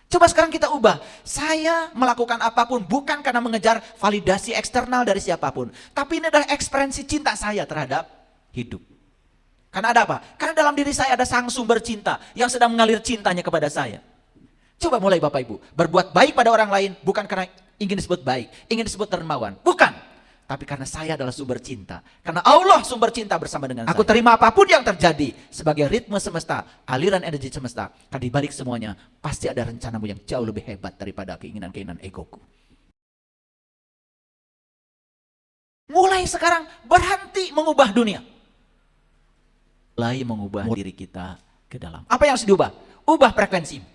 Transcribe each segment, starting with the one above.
Coba sekarang kita ubah. Saya melakukan apapun bukan karena mengejar validasi eksternal dari siapapun. Tapi ini adalah ekspresi cinta saya terhadap hidup. Karena ada apa? Karena dalam diri saya ada sang sumber cinta yang sedang mengalir cintanya kepada saya. Coba mulai Bapak Ibu. Berbuat baik pada orang lain bukan karena ingin disebut baik, ingin disebut dermawan. Bukan. Tapi karena saya adalah sumber cinta. Karena Allah sumber cinta bersama dengan saya. Aku terima apapun yang terjadi sebagai ritme semesta, aliran energi semesta. Karena dibalik semuanya, pasti ada rencanamu yang jauh lebih hebat daripada keinginan-keinginan egoku. Mulai sekarang berhenti mengubah dunia. Mulai mengubah diri kita ke dalam. Apa yang harus diubah? Ubah frekuensi.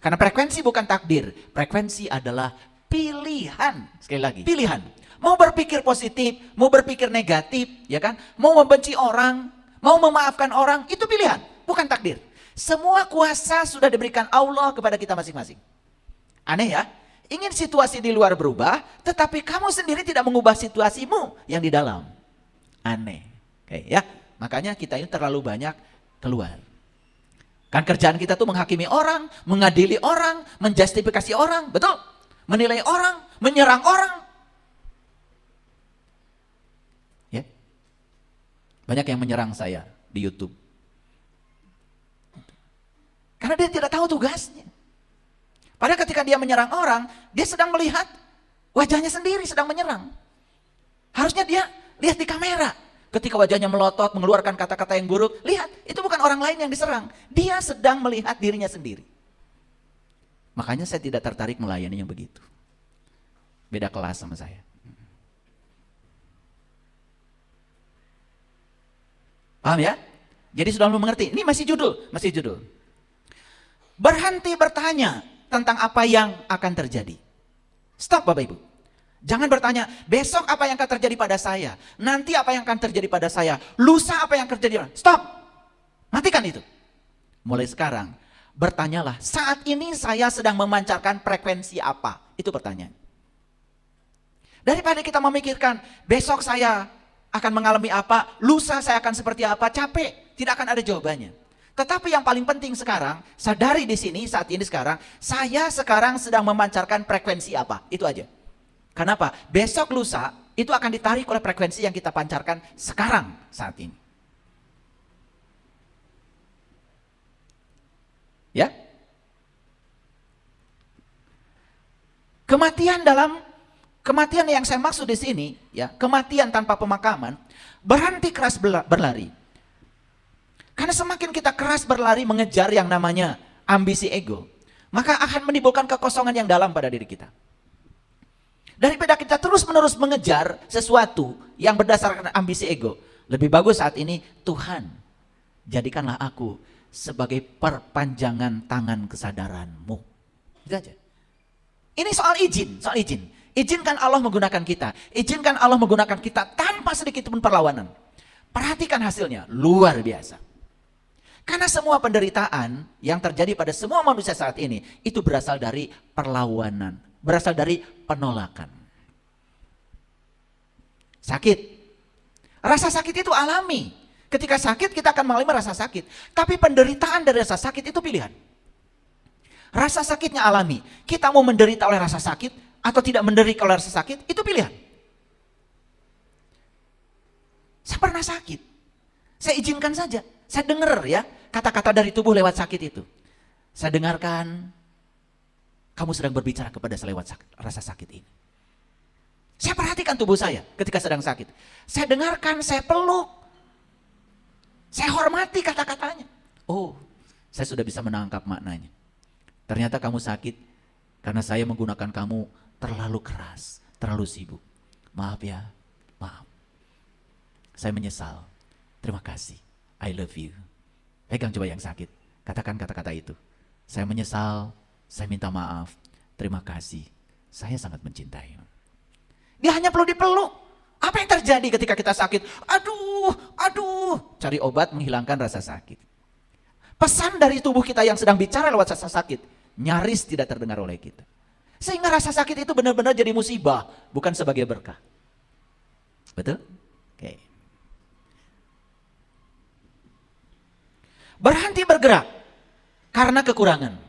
Karena frekuensi bukan takdir. Frekuensi adalah pilihan. Sekali lagi, pilihan. Mau berpikir positif, mau berpikir negatif, ya kan? Mau membenci orang, mau memaafkan orang, itu pilihan, bukan takdir. Semua kuasa sudah diberikan Allah kepada kita masing-masing. Aneh ya? Ingin situasi di luar berubah, tetapi kamu sendiri tidak mengubah situasimu yang di dalam. Aneh. Oke ya, makanya kita ini terlalu banyak keluar. Kan kerjaan kita tuh menghakimi orang, mengadili orang, menjustifikasi orang, betul? Menilai orang, menyerang orang. Banyak yang menyerang saya di YouTube. Karena dia tidak tahu tugasnya. Padahal ketika dia menyerang orang, dia sedang melihat wajahnya sendiri sedang menyerang. Harusnya dia lihat di kamera. Ketika wajahnya melotot, mengeluarkan kata-kata yang buruk, lihat, itu bukan orang lain yang diserang. Dia sedang melihat dirinya sendiri. Makanya saya tidak tertarik melayani yang begitu. Beda kelas sama saya. Paham ya? Jadi sudah mengerti. Ini masih judul. Berhenti bertanya tentang apa yang akan terjadi. Stop Bapak Ibu. Jangan bertanya, besok apa yang akan terjadi pada saya? Nanti apa yang akan terjadi pada saya? Lusa apa yang akan terjadi? Stop. Matikan itu. Mulai sekarang, bertanyalah, saat ini saya sedang memancarkan frekuensi apa? Itu pertanyaan. Daripada kita memikirkan, besok saya akan mengalami apa, lusa saya akan seperti apa, capek, tidak akan ada jawabannya. Tetapi yang paling penting sekarang, sadari di sini saat ini sekarang, saya sekarang sedang memancarkan frekuensi apa, itu aja. Kenapa? Besok lusa itu akan ditarik oleh frekuensi yang kita pancarkan sekarang saat ini. Ya? Kematian yang saya maksud di sini, ya, kematian tanpa pemakaman, berhenti keras berlari. Karena semakin kita keras berlari mengejar yang namanya ambisi ego, maka akan menimbulkan kekosongan yang dalam pada diri kita. Daripada kita terus-menerus mengejar sesuatu yang berdasarkan ambisi ego, lebih bagus saat ini, Tuhan, jadikanlah aku sebagai perpanjangan tangan kesadaranmu. Itu aja. Ini soal izin. Izinkan Allah menggunakan kita. Izinkan Allah menggunakan kita tanpa sedikit pun perlawanan. Perhatikan hasilnya, luar biasa. Karena semua penderitaan yang terjadi pada semua manusia saat ini, itu berasal dari perlawanan. Berasal dari penolakan. Sakit. Rasa sakit itu alami. Ketika sakit kita akan mengalami rasa sakit. Tapi penderitaan dari rasa sakit itu pilihan. Rasa sakitnya alami. Kita mau menderita oleh rasa sakit atau tidak menderita oleh rasa sakit, itu pilihan. Saya pernah sakit. Saya izinkan saja. Saya dengar ya kata-kata dari tubuh lewat sakit itu. Saya dengarkan, kamu sedang berbicara kepada saya lewat rasa sakit ini. Saya perhatikan tubuh saya ketika sedang sakit. Saya dengarkan, saya peluk. Saya hormati kata-katanya. Oh, saya sudah bisa menangkap maknanya. Ternyata kamu sakit karena saya menggunakan kamu terlalu keras, terlalu sibuk. Maaf ya, maaf. Saya menyesal. Terima kasih. I love you. Pegang coba yang sakit. Katakan kata-kata itu. Saya menyesal, saya minta maaf. Terima kasih. Saya sangat mencintai. Dia hanya perlu dipeluk. Apa yang terjadi ketika kita sakit? Aduh. Cari obat menghilangkan rasa sakit. Pesan dari tubuh kita yang sedang bicara lewat rasa sakit, nyaris tidak terdengar oleh kita. Sehingga rasa sakit itu benar-benar jadi musibah, bukan sebagai berkah. Betul? Oke. Berhenti bergerak karena kekurangan.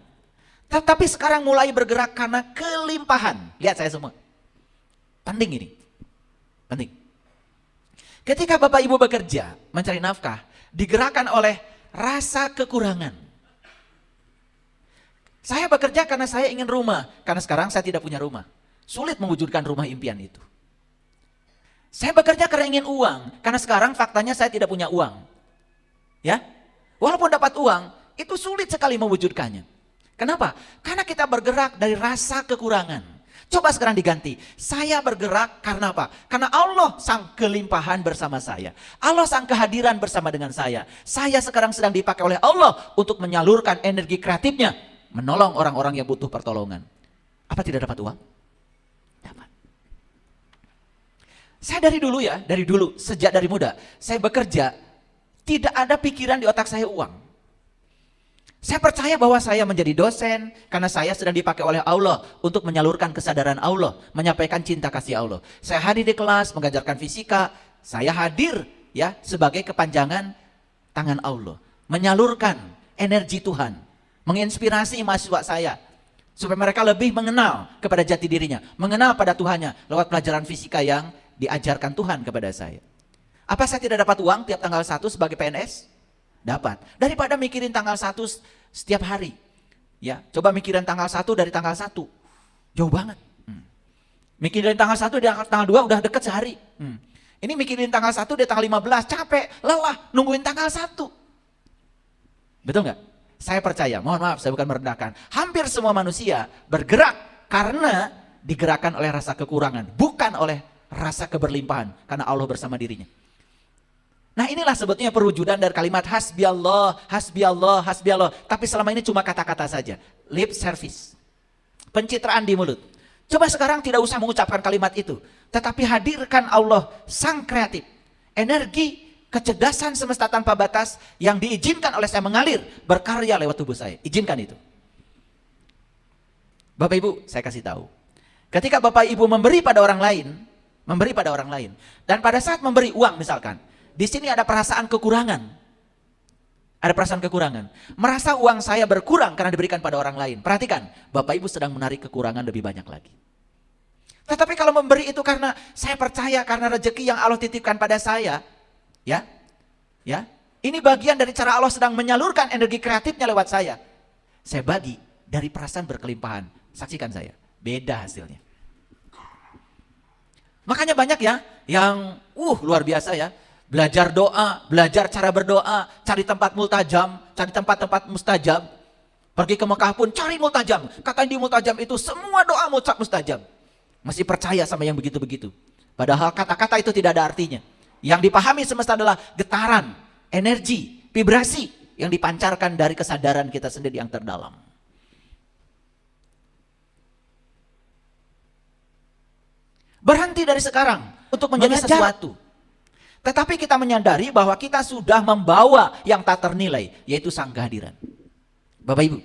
Tetapi sekarang mulai bergerak karena kelimpahan. Lihat saya semua. Penting ini. Penting. Ketika Bapak Ibu bekerja, mencari nafkah, digerakkan oleh rasa kekurangan. Saya bekerja karena saya ingin rumah, karena sekarang saya tidak punya rumah. Sulit mewujudkan rumah impian itu. Saya bekerja karena ingin uang, karena sekarang faktanya saya tidak punya uang. Ya, walaupun dapat uang, itu sulit sekali mewujudkannya. Kenapa? Karena kita bergerak dari rasa kekurangan. Coba sekarang diganti, saya bergerak karena apa? Karena Allah sang kelimpahan bersama saya. Allah sang kehadiran bersama dengan saya. Saya sekarang sedang dipakai oleh Allah untuk menyalurkan energi kreatifnya, menolong orang-orang yang butuh pertolongan. Apa tidak dapat uang? Dapat. Saya dari dulu, sejak dari muda, saya bekerja, tidak ada pikiran di otak saya uang. Saya percaya bahwa saya menjadi dosen karena saya sedang dipakai oleh Allah untuk menyalurkan kesadaran Allah, menyampaikan cinta kasih Allah. Saya hadir di kelas mengajarkan fisika, saya hadir ya sebagai kepanjangan tangan Allah, menyalurkan energi Tuhan, menginspirasi mahasiswa saya supaya mereka lebih mengenal kepada jati dirinya, mengenal pada Tuhannya lewat pelajaran fisika yang diajarkan Tuhan kepada saya. Apa saya tidak dapat uang tiap tanggal 1 sebagai PNS? Dapat. Daripada mikirin tanggal 1 setiap hari. Ya, coba mikirin tanggal 1 dari tanggal 1. Jauh banget. Mikirin tanggal 1 dari tanggal 2 udah deket sehari. Ini mikirin tanggal 1 dari tanggal 15, capek, lelah, nungguin tanggal 1. Betul nggak? Saya percaya, mohon maaf saya bukan merendahkan. Hampir semua manusia bergerak karena digerakkan oleh rasa kekurangan. Bukan oleh rasa keberlimpahan. Karena Allah bersama dirinya. Nah inilah sebetulnya perwujudan dari kalimat hasbi Allah, hasbi Allah, hasbi Allah. Tapi selama ini cuma kata-kata saja. Lip service. Pencitraan di mulut. Coba sekarang tidak usah mengucapkan kalimat itu. Tetapi hadirkan Allah sang kreatif. Energi, kecerdasan semesta tanpa batas yang diizinkan oleh saya mengalir, berkarya lewat tubuh saya. Izinkan itu. Bapak Ibu, saya kasih tahu. Ketika Bapak Ibu memberi pada orang lain, dan pada saat memberi uang misalkan, di sini ada perasaan kekurangan. Ada perasaan kekurangan. Merasa uang saya berkurang karena diberikan pada orang lain. Perhatikan, Bapak Ibu sedang menarik kekurangan lebih banyak lagi. Tetapi kalau memberi itu karena saya percaya, karena rezeki yang Allah titipkan pada saya, ya, ini bagian dari cara Allah sedang menyalurkan energi kreatifnya lewat saya. Saya bagi dari perasaan berkelimpahan. Saksikan saya, beda hasilnya. Makanya banyak ya yang luar biasa ya. Belajar doa, belajar cara berdoa, cari tempat multajam, cari tempat-tempat mustajab. Pergi ke Mekah pun cari multajam. Katanya di multajam itu semua doa mustajab. Masih percaya sama yang begitu-begitu. Padahal kata-kata itu tidak ada artinya. Yang dipahami semesta adalah getaran, energi, vibrasi yang dipancarkan dari kesadaran kita sendiri yang terdalam. Berhenti dari sekarang untuk menjadi sesuatu. Tetapi kita menyadari bahwa kita sudah membawa yang tak ternilai, yaitu sang kehadiran. Bapak Ibu,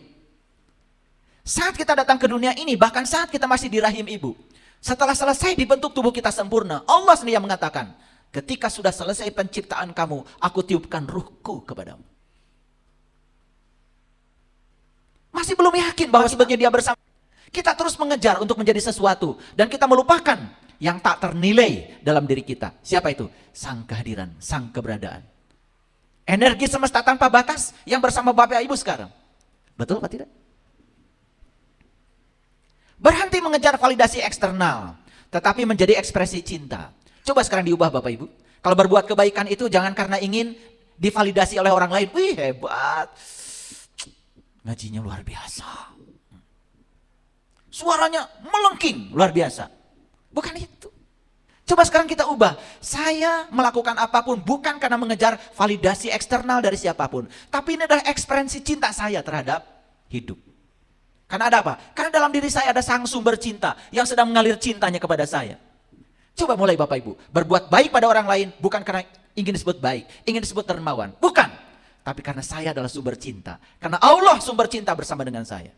saat kita datang ke dunia ini, bahkan saat kita masih di rahim ibu, setelah selesai dibentuk tubuh kita sempurna, Allah sendiri yang mengatakan, ketika sudah selesai penciptaan kamu, aku tiupkan ruhku kepadamu. Masih belum yakin bahwa sebetulnya dia bersama. Kita terus mengejar untuk menjadi sesuatu, dan kita melupakan yang tak ternilai dalam diri kita. Siapa itu? Sang kehadiran, sang keberadaan. Energi semesta tanpa batas yang bersama Bapak Ibu sekarang. Betul apa tidak? Berhenti mengejar validasi eksternal, tetapi menjadi ekspresi cinta. Coba sekarang diubah Bapak Ibu. Kalau berbuat kebaikan itu jangan karena ingin divalidasi oleh orang lain. Wih hebat, ngajinya luar biasa, suaranya melengking luar biasa. Bukan itu. Coba sekarang kita ubah. Saya melakukan apapun bukan karena mengejar validasi eksternal dari siapapun. Tapi ini adalah ekspresi cinta saya terhadap hidup. Karena ada apa? Karena dalam diri saya ada sang sumber cinta yang sedang mengalir cintanya kepada saya. Coba mulai Bapak Ibu. Berbuat baik pada orang lain bukan karena ingin disebut baik, ingin disebut dermawan. Bukan. Tapi karena saya adalah sumber cinta. Karena Allah sumber cinta bersama dengan saya.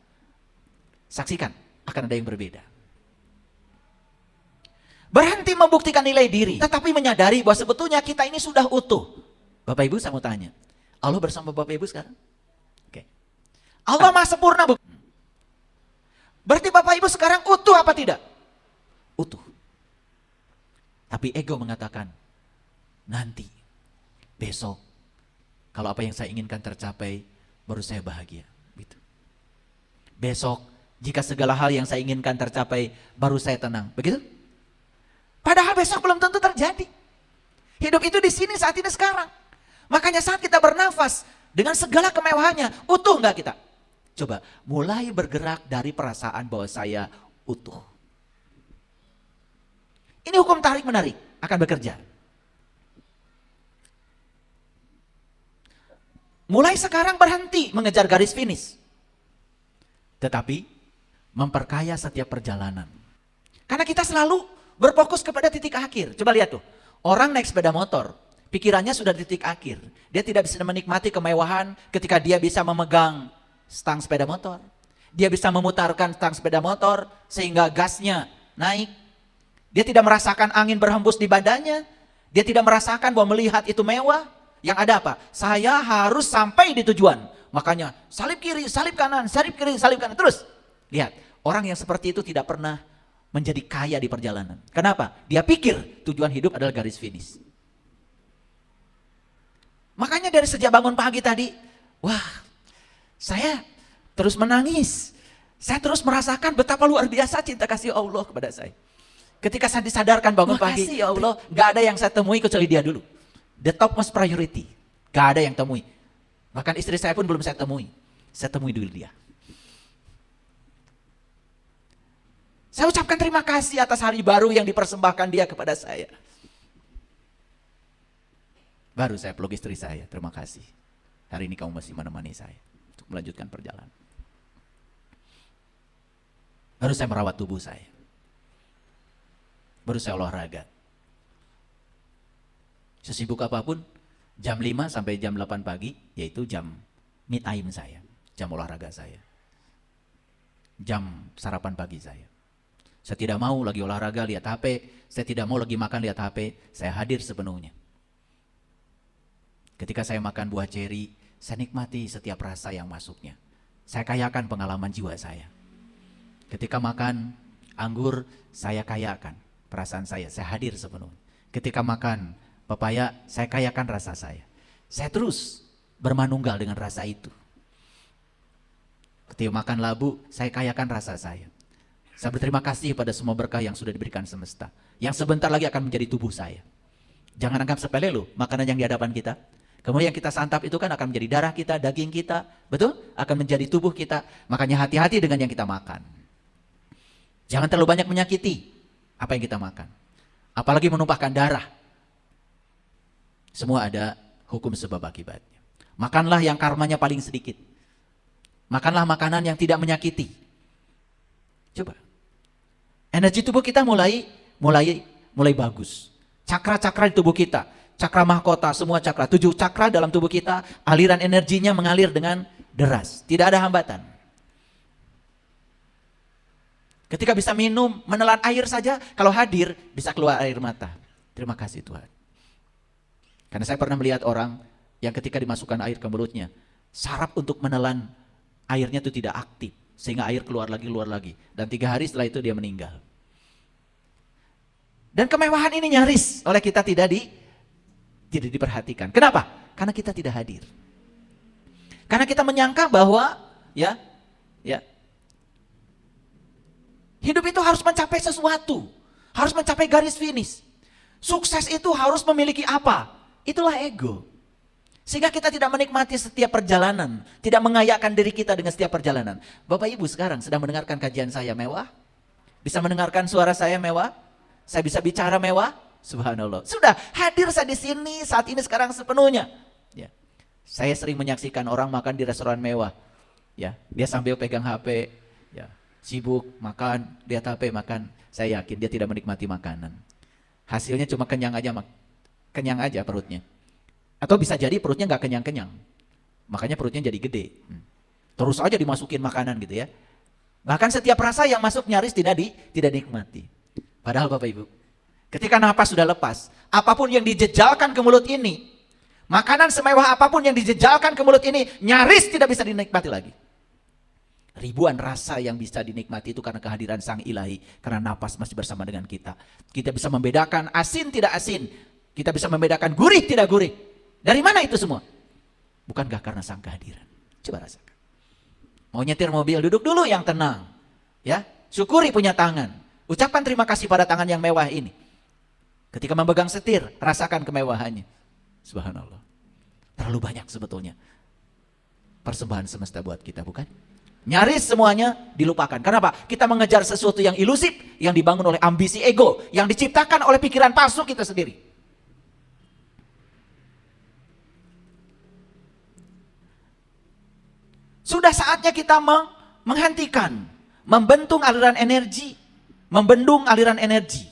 Saksikan, akan ada yang berbeda. Berhenti membuktikan nilai diri, tetapi menyadari bahwa sebetulnya kita ini sudah utuh. Bapak Ibu, saya mau tanya, Allah bersama Bapak Ibu sekarang? Oke. Allah maha sempurna, Berarti Bapak Ibu sekarang utuh apa tidak? Utuh. Tapi ego mengatakan, nanti, besok, kalau apa yang saya inginkan tercapai, baru saya bahagia. Gitu. Besok, jika segala hal yang saya inginkan tercapai, baru saya tenang. Begitu? Padahal besok belum tentu terjadi. Hidup itu di sini, saat ini, sekarang. Makanya saat kita bernafas, dengan segala kemewahannya, utuh nggak kita? Coba, mulai bergerak dari perasaan bahwa saya utuh. Ini hukum tarik-menarik akan bekerja. Mulai sekarang berhenti mengejar garis finish. Tetapi memperkaya setiap perjalanan. Karena kita selalu berfokus kepada titik akhir. Coba lihat tuh, orang naik sepeda motor, pikirannya sudah di titik akhir. Dia tidak bisa menikmati kemewahan ketika dia bisa memegang stang sepeda motor. Dia bisa memutarkan stang sepeda motor sehingga gasnya naik. Dia tidak merasakan angin berhembus di badannya. Dia tidak merasakan bahwa melihat itu mewah. Yang ada apa? Saya harus sampai di tujuan. Makanya salib kiri, salib kanan, salib kiri, salib kanan. Terus lihat, orang yang seperti itu tidak pernah menjadi kaya di perjalanan. Kenapa? Dia pikir tujuan hidup adalah garis finish. Makanya dari sejak bangun pagi tadi, wah, saya terus menangis. Saya terus merasakan betapa luar biasa cinta kasih Allah kepada saya. Ketika saya disadarkan bangun pagi, ya Allah, gak ada yang saya temui kecuali dia dulu. The topmost priority. Gak ada yang temui. Bahkan istri saya pun belum saya temui. Saya temui dulu dia. Saya ucapkan terima kasih atas hari baru yang dipersembahkan dia kepada saya. Baru saya peluk istri saya, terima kasih. Hari ini kamu masih menemani saya untuk melanjutkan perjalanan. Baru saya merawat tubuh saya. Baru saya olahraga. Sesibuk apapun, jam 5 sampai jam 8 pagi, yaitu jam me time saya, jam olahraga saya. Jam sarapan pagi saya. Saya tidak mau lagi olahraga lihat HP, saya tidak mau lagi makan lihat HP, saya hadir sepenuhnya. Ketika saya makan buah ceri, saya nikmati setiap rasa yang masuknya. Saya kayakan pengalaman jiwa saya. Ketika makan anggur, saya kayakan perasaan saya hadir sepenuhnya. Ketika makan pepaya, saya kayakan rasa saya. Saya terus bermanunggal dengan rasa itu. Ketika makan labu, saya kayakan rasa saya. Saya berterima kasih pada semua berkah yang sudah diberikan semesta. Yang sebentar lagi akan menjadi tubuh saya. Jangan anggap sepele loh makanan yang di hadapan kita. Kemudian yang kita santap itu kan akan menjadi darah kita, daging kita. Betul? Akan menjadi tubuh kita. Makanya hati-hati dengan yang kita makan. Jangan terlalu banyak menyakiti apa yang kita makan. Apalagi menumpahkan darah. Semua ada hukum sebab akibatnya. Makanlah yang karmanya paling sedikit. Makanlah makanan yang tidak menyakiti. Coba. Energi tubuh kita mulai bagus. Cakra-cakra di tubuh kita, cakra mahkota, semua cakra, 7 cakra dalam tubuh kita, aliran energinya mengalir dengan deras. Tidak ada hambatan. Ketika bisa minum, menelan air saja, kalau hadir bisa keluar air mata. Terima kasih Tuhan. Karena saya pernah melihat orang yang ketika dimasukkan air ke mulutnya, saraf untuk menelan airnya itu tidak aktif. Sehingga air keluar lagi. Dan 3 hari setelah itu dia meninggal. Dan kemewahan ini nyaris oleh kita tidak diperhatikan. Kenapa? Karena kita tidak hadir. Karena kita menyangka bahwa hidup itu harus mencapai sesuatu. Harus mencapai garis finish. Sukses itu harus memiliki apa? Itulah ego. Sehingga kita tidak menikmati setiap perjalanan. Tidak mengayakkan diri kita dengan setiap perjalanan. Bapak Ibu sekarang sedang mendengarkan kajian saya mewah? Bisa mendengarkan suara saya mewah? Saya bisa bicara mewah? Subhanallah. Sudah hadir saya di sini saat ini sekarang sepenuhnya. Ya. Saya sering menyaksikan orang makan di restoran mewah. Ya, dia sambil pegang HP, ya, sibuk makan, lihat HP makan. Saya yakin dia tidak menikmati makanan. Hasilnya cuma kenyang aja perutnya. Atau bisa jadi perutnya nggak kenyang-kenyang. Makanya perutnya jadi gede. Terus aja dimasukin makanan gitu ya. Bahkan setiap rasa yang masuk nyaris tidak dinikmati. Padahal Bapak Ibu, ketika napas sudah lepas, apapun yang dijejalkan ke mulut ini, makanan semewah apapun yang dijejalkan ke mulut ini, nyaris tidak bisa dinikmati lagi. Ribuan rasa yang bisa dinikmati itu karena kehadiran Sang Ilahi. Karena napas masih bersama dengan kita. Kita bisa membedakan asin tidak asin. Kita bisa membedakan gurih tidak gurih. Dari mana itu semua? Bukankah karena Sang kehadiran? Coba rasakan. Mau nyetir mobil, duduk dulu yang tenang. Ya, syukuri punya tangan. Ucapkan terima kasih pada tangan yang mewah ini. Ketika memegang setir, rasakan kemewahannya. Subhanallah. Terlalu banyak sebetulnya persembahan semesta buat kita, bukan? Nyaris semuanya dilupakan. Kenapa? Kita mengejar sesuatu yang ilusif, yang dibangun oleh ambisi ego, yang diciptakan oleh pikiran palsu kita sendiri. Sudah saatnya kita menghentikan, membendung aliran energi, membendung aliran energi.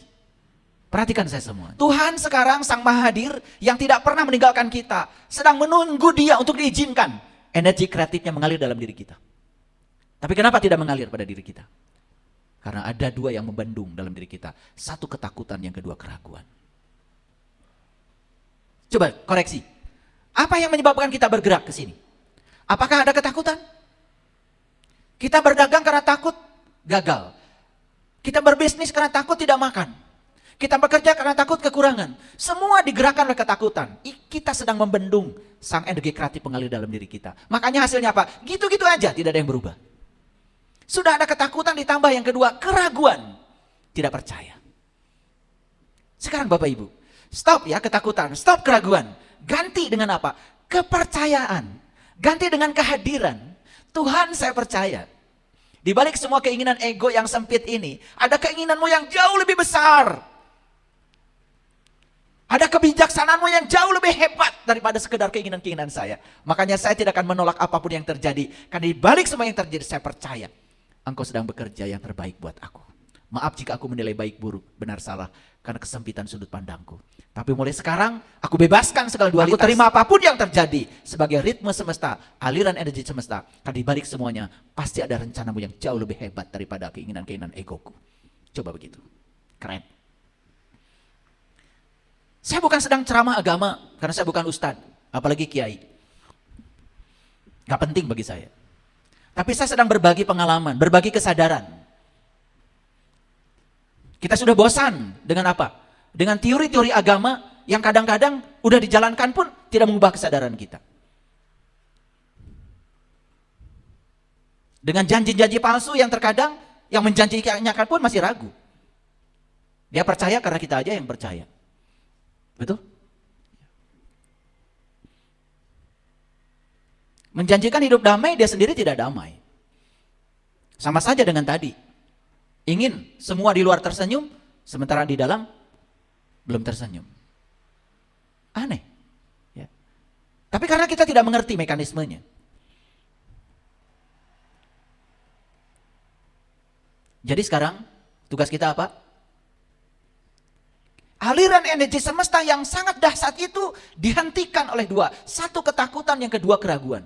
Perhatikan saya semua. Tuhan sekarang Sang Maha Hadir yang tidak pernah meninggalkan kita, sedang menunggu Dia untuk diizinkan energi kreatifnya mengalir dalam diri kita. Tapi kenapa tidak mengalir pada diri kita? Karena ada dua yang membendung dalam diri kita. Satu ketakutan, yang kedua keraguan. Coba koreksi. Apa yang menyebabkan kita bergerak ke sini? Apakah ada ketakutan? Kita berdagang karena takut gagal. Kita berbisnis karena takut tidak makan. Kita bekerja karena takut kekurangan. Semua digerakkan oleh ketakutan. Kita sedang membendung sang energi kreatif mengalir dalam diri kita. Makanya hasilnya apa? Gitu-gitu aja, tidak ada yang berubah. Sudah ada ketakutan, ditambah yang kedua keraguan. Tidak percaya. Sekarang Bapak Ibu, stop ya ketakutan, stop keraguan. Ganti dengan apa? Kepercayaan. Ganti dengan kehadiran. Tuhan, saya percaya. Di balik semua keinginan ego yang sempit ini, ada keinginanmu yang jauh lebih besar. Ada kebijaksanaanmu yang jauh lebih hebat daripada sekedar keinginan-keinginan saya. Makanya saya tidak akan menolak apapun yang terjadi. Karena di balik semua yang terjadi, saya percaya Engkau sedang bekerja yang terbaik buat aku. Maaf jika aku menilai baik buruk, benar salah, karena kesempitan sudut pandangku. Tapi mulai sekarang, aku bebaskan segala dualitas. Aku terima apapun yang terjadi sebagai ritme semesta, aliran energi semesta. Karena di balik semuanya, pasti ada rencanamu yang jauh lebih hebat daripada keinginan-keinginan egoku. Coba begitu. Keren. Saya bukan sedang ceramah agama, karena saya bukan ustadz, apalagi kiai. Gak penting bagi saya. Tapi saya sedang berbagi pengalaman, berbagi kesadaran. Kita sudah bosan dengan apa? Dengan teori-teori agama yang kadang-kadang udah dijalankan pun tidak mengubah kesadaran kita. Dengan janji-janji palsu yang terkadang yang menjanjikannya pun masih ragu. Dia percaya karena kita aja yang percaya. Betul? Menjanjikan hidup damai, dia sendiri tidak damai. Sama saja dengan tadi. Ingin semua di luar tersenyum, sementara di dalam belum tersenyum. Aneh. Ya. Tapi karena kita tidak mengerti mekanismenya. Jadi sekarang, tugas kita apa? Aliran energi semesta yang sangat dahsyat itu dihentikan oleh dua. Satu ketakutan, yang kedua keraguan.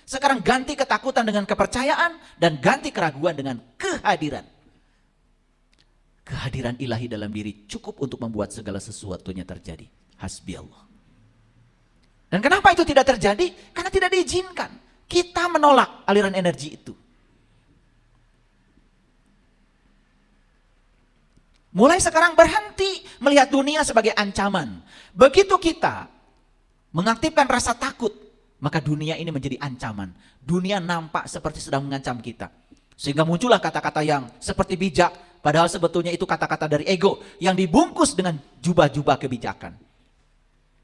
Sekarang ganti ketakutan dengan kepercayaan dan ganti keraguan dengan kehadiran. Kehadiran ilahi dalam diri cukup untuk membuat segala sesuatunya terjadi. Hasbi Allah. Dan kenapa itu tidak terjadi? Karena tidak diizinkan. Kita menolak aliran energi itu. Mulai sekarang berhenti melihat dunia sebagai ancaman. Begitu kita mengaktifkan rasa takut, maka dunia ini menjadi ancaman. Dunia nampak seperti sedang mengancam kita. Sehingga muncullah kata-kata yang seperti bijak, padahal sebetulnya itu kata-kata dari ego yang dibungkus dengan jubah-jubah kebijakan.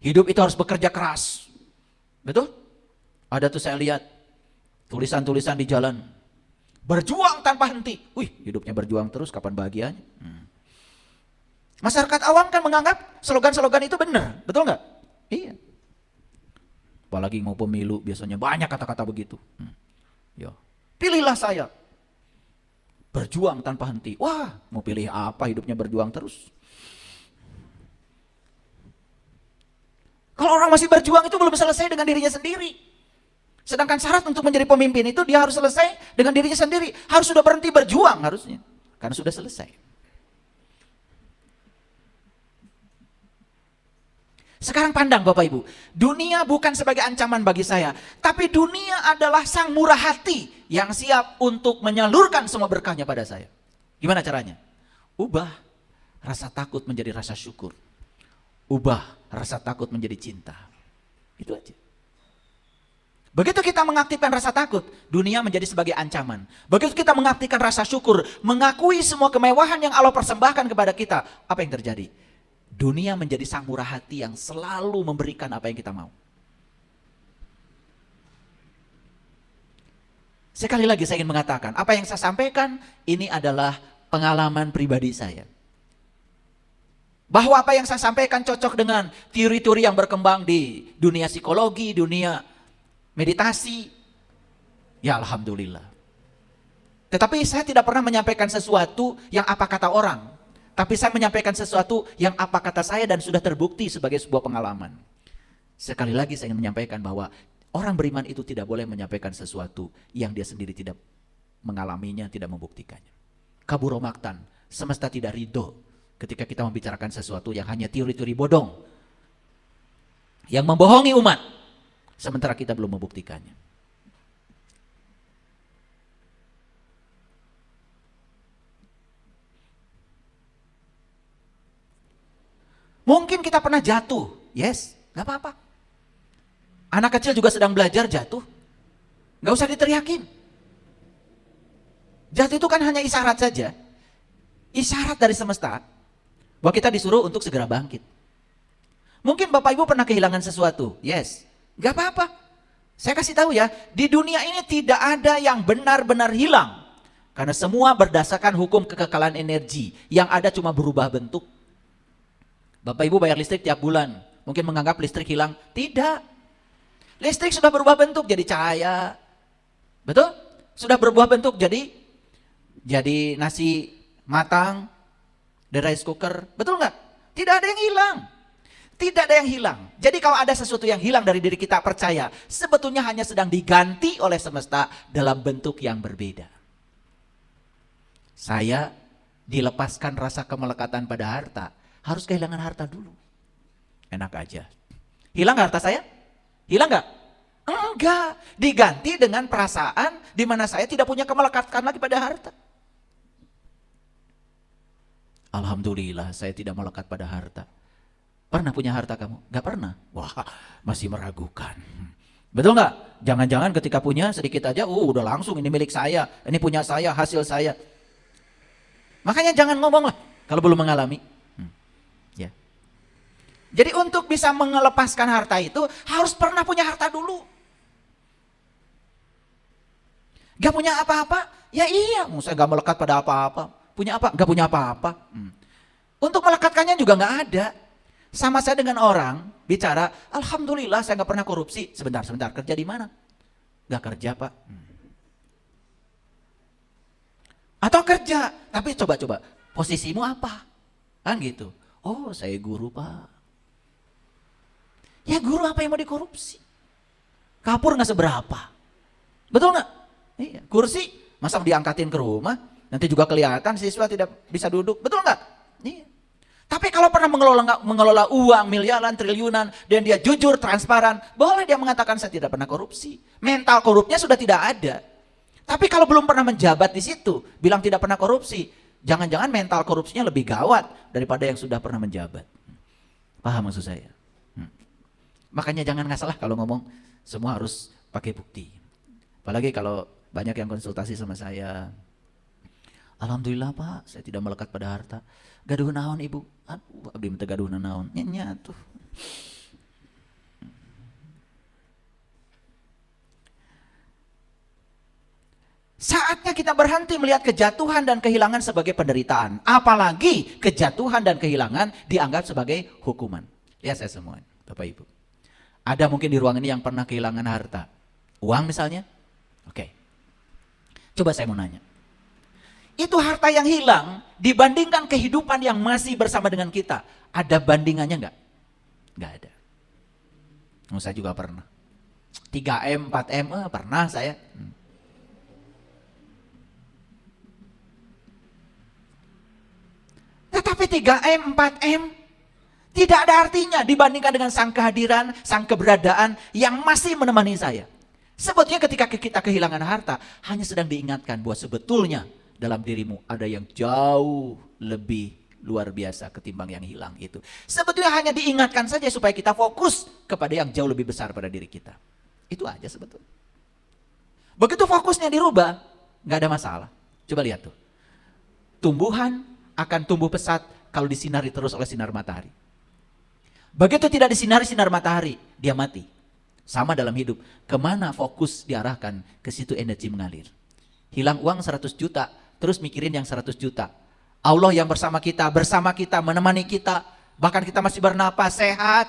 Hidup itu harus bekerja keras. Betul? Ada tuh saya lihat tulisan-tulisan di jalan. Berjuang tanpa henti. Wih, hidupnya berjuang terus, kapan bahagianya? Masyarakat awam kan menganggap slogan-slogan itu benar, betul nggak? Iya. Apalagi mau pemilu biasanya banyak kata-kata begitu. Ya. Pilihlah saya. Berjuang tanpa henti. Wah, mau pilih apa, hidupnya berjuang terus. Kalau orang masih berjuang itu belum selesai dengan dirinya sendiri. Sedangkan syarat untuk menjadi pemimpin itu dia harus selesai dengan dirinya sendiri. Harus sudah berhenti berjuang harusnya. Karena sudah selesai. Sekarang pandang Bapak Ibu, dunia bukan sebagai ancaman bagi saya, tapi dunia adalah sang murah hati yang siap untuk menyalurkan semua berkahnya pada saya. Gimana caranya? Ubah rasa takut menjadi rasa syukur. Ubah rasa takut menjadi cinta. Itu aja. Begitu kita mengaktifkan rasa takut, dunia menjadi sebagai ancaman. Begitu kita mengaktifkan rasa syukur, mengakui semua kemewahan yang Allah persembahkan kepada kita, apa yang terjadi? Dunia menjadi sang murah hati yang selalu memberikan apa yang kita mau. Sekali lagi saya ingin mengatakan, apa yang saya sampaikan ini adalah pengalaman pribadi saya. Bahwa apa yang saya sampaikan cocok dengan teori-teori yang berkembang di dunia psikologi, dunia meditasi, ya alhamdulillah. Tetapi saya tidak pernah menyampaikan sesuatu yang apa kata orang. Tapi saya menyampaikan sesuatu yang apa kata saya dan sudah terbukti sebagai sebuah pengalaman. Sekali lagi saya ingin menyampaikan bahwa orang beriman itu tidak boleh menyampaikan sesuatu yang dia sendiri tidak mengalaminya, tidak membuktikannya. Kaburo maktan, semesta tidak ridho ketika kita membicarakan sesuatu yang hanya teori-teori bodong. Yang membohongi umat. Sementara kita belum membuktikannya. Mungkin kita pernah jatuh, yes, gak apa-apa. Anak kecil juga sedang belajar jatuh, gak usah diteriakin. Jatuh itu kan hanya isyarat saja. Isyarat dari semesta bahwa kita disuruh untuk segera bangkit. Mungkin Bapak Ibu pernah kehilangan sesuatu, yes. Gak apa-apa. Saya kasih tahu ya, di dunia ini tidak ada yang benar-benar hilang. Karena semua berdasarkan hukum kekekalan energi. Yang ada cuma berubah bentuk. Bapak Ibu bayar listrik tiap bulan. Mungkin menganggap listrik hilang. Tidak. Listrik sudah berubah bentuk jadi cahaya. Betul? Sudah berubah bentuk jadi nasi matang, the rice cooker. Betul nggak? Tidak ada yang hilang. Tidak ada yang hilang. Jadi kalau ada sesuatu yang hilang dari diri kita, percaya sebetulnya hanya sedang diganti oleh semesta dalam bentuk yang berbeda. Saya dilepaskan rasa kemelekatan pada harta, harus kehilangan harta dulu. Enak aja. Hilang harta saya? Hilang nggak? Enggak. Diganti dengan perasaan di mana saya tidak punya kemelekatan lagi pada harta. Alhamdulillah saya tidak melekat pada harta. Pernah punya harta kamu? Gak pernah? Wah, masih meragukan. Betul gak? Jangan-jangan ketika punya sedikit aja, udah langsung ini milik saya, ini punya saya, hasil saya. Makanya jangan ngomong lah kalau belum mengalami. Ya. Jadi untuk bisa melepaskan harta itu harus pernah punya harta dulu. Gak punya apa-apa? Ya iya, saya gak melekat pada apa-apa. Punya apa? Gak punya apa-apa. Untuk melekatkannya juga gak ada. Sama saya dengan orang bicara, alhamdulillah saya gak pernah korupsi. Sebentar, kerja di mana? Gak kerja Pak. Atau kerja, tapi coba-coba, posisimu apa? Kan gitu. Oh saya guru Pak. Ya guru apa yang mau dikorupsi? Kapur gak seberapa. Betul gak? Iya. Kursi, masa diangkatin ke rumah? Nanti juga kelihatan siswa tidak bisa duduk. Betul gak? Iya. Tapi kalau pernah mengelola uang miliaran, triliunan, dan dia jujur, transparan, boleh dia mengatakan saya tidak pernah korupsi. Mental korupnya sudah tidak ada. Tapi kalau belum pernah menjabat di situ, bilang tidak pernah korupsi, jangan-jangan mental korupsinya lebih gawat daripada yang sudah pernah menjabat. Paham maksud saya? Makanya jangan nggak salah kalau ngomong, semua harus pakai bukti. Apalagi kalau banyak yang konsultasi sama saya. Alhamdulillah Pak, saya tidak melekat pada harta. Gaduh naon ibu? Aduh, abdi minta gaduh naon. Nya tuh. Saatnya kita berhenti melihat kejatuhan dan kehilangan sebagai penderitaan. Apalagi kejatuhan dan kehilangan dianggap sebagai hukuman. Lihat saya semua, Bapak Ibu. Ada mungkin di ruang ini yang pernah kehilangan harta. Uang misalnya? Oke. Coba saya mau nanya. Itu harta yang hilang dibandingkan kehidupan yang masih bersama dengan kita. Ada bandingannya enggak? Enggak ada. Saya juga pernah. 3M, 4M, pernah saya. Tetapi 3M, 4M tidak ada artinya dibandingkan dengan sang kehadiran, sang keberadaan yang masih menemani saya. Sebetulnya ketika kita kehilangan harta, hanya sedang diingatkan bahwa sebetulnya dalam dirimu ada yang jauh lebih luar biasa ketimbang yang hilang itu. Sebetulnya hanya diingatkan saja supaya kita fokus kepada yang jauh lebih besar pada diri kita. Itu aja sebetulnya. Begitu fokusnya dirubah, nggak ada masalah. Coba lihat tuh. Tumbuhan akan tumbuh pesat kalau disinari terus oleh sinar matahari. Begitu tidak disinari sinar matahari, dia mati. Sama dalam hidup, kemana fokus diarahkan, ke situ energi mengalir. Hilang uang 100 juta, terus mikirin yang 100 juta. Allah yang bersama kita, menemani kita, bahkan kita masih bernapas, sehat,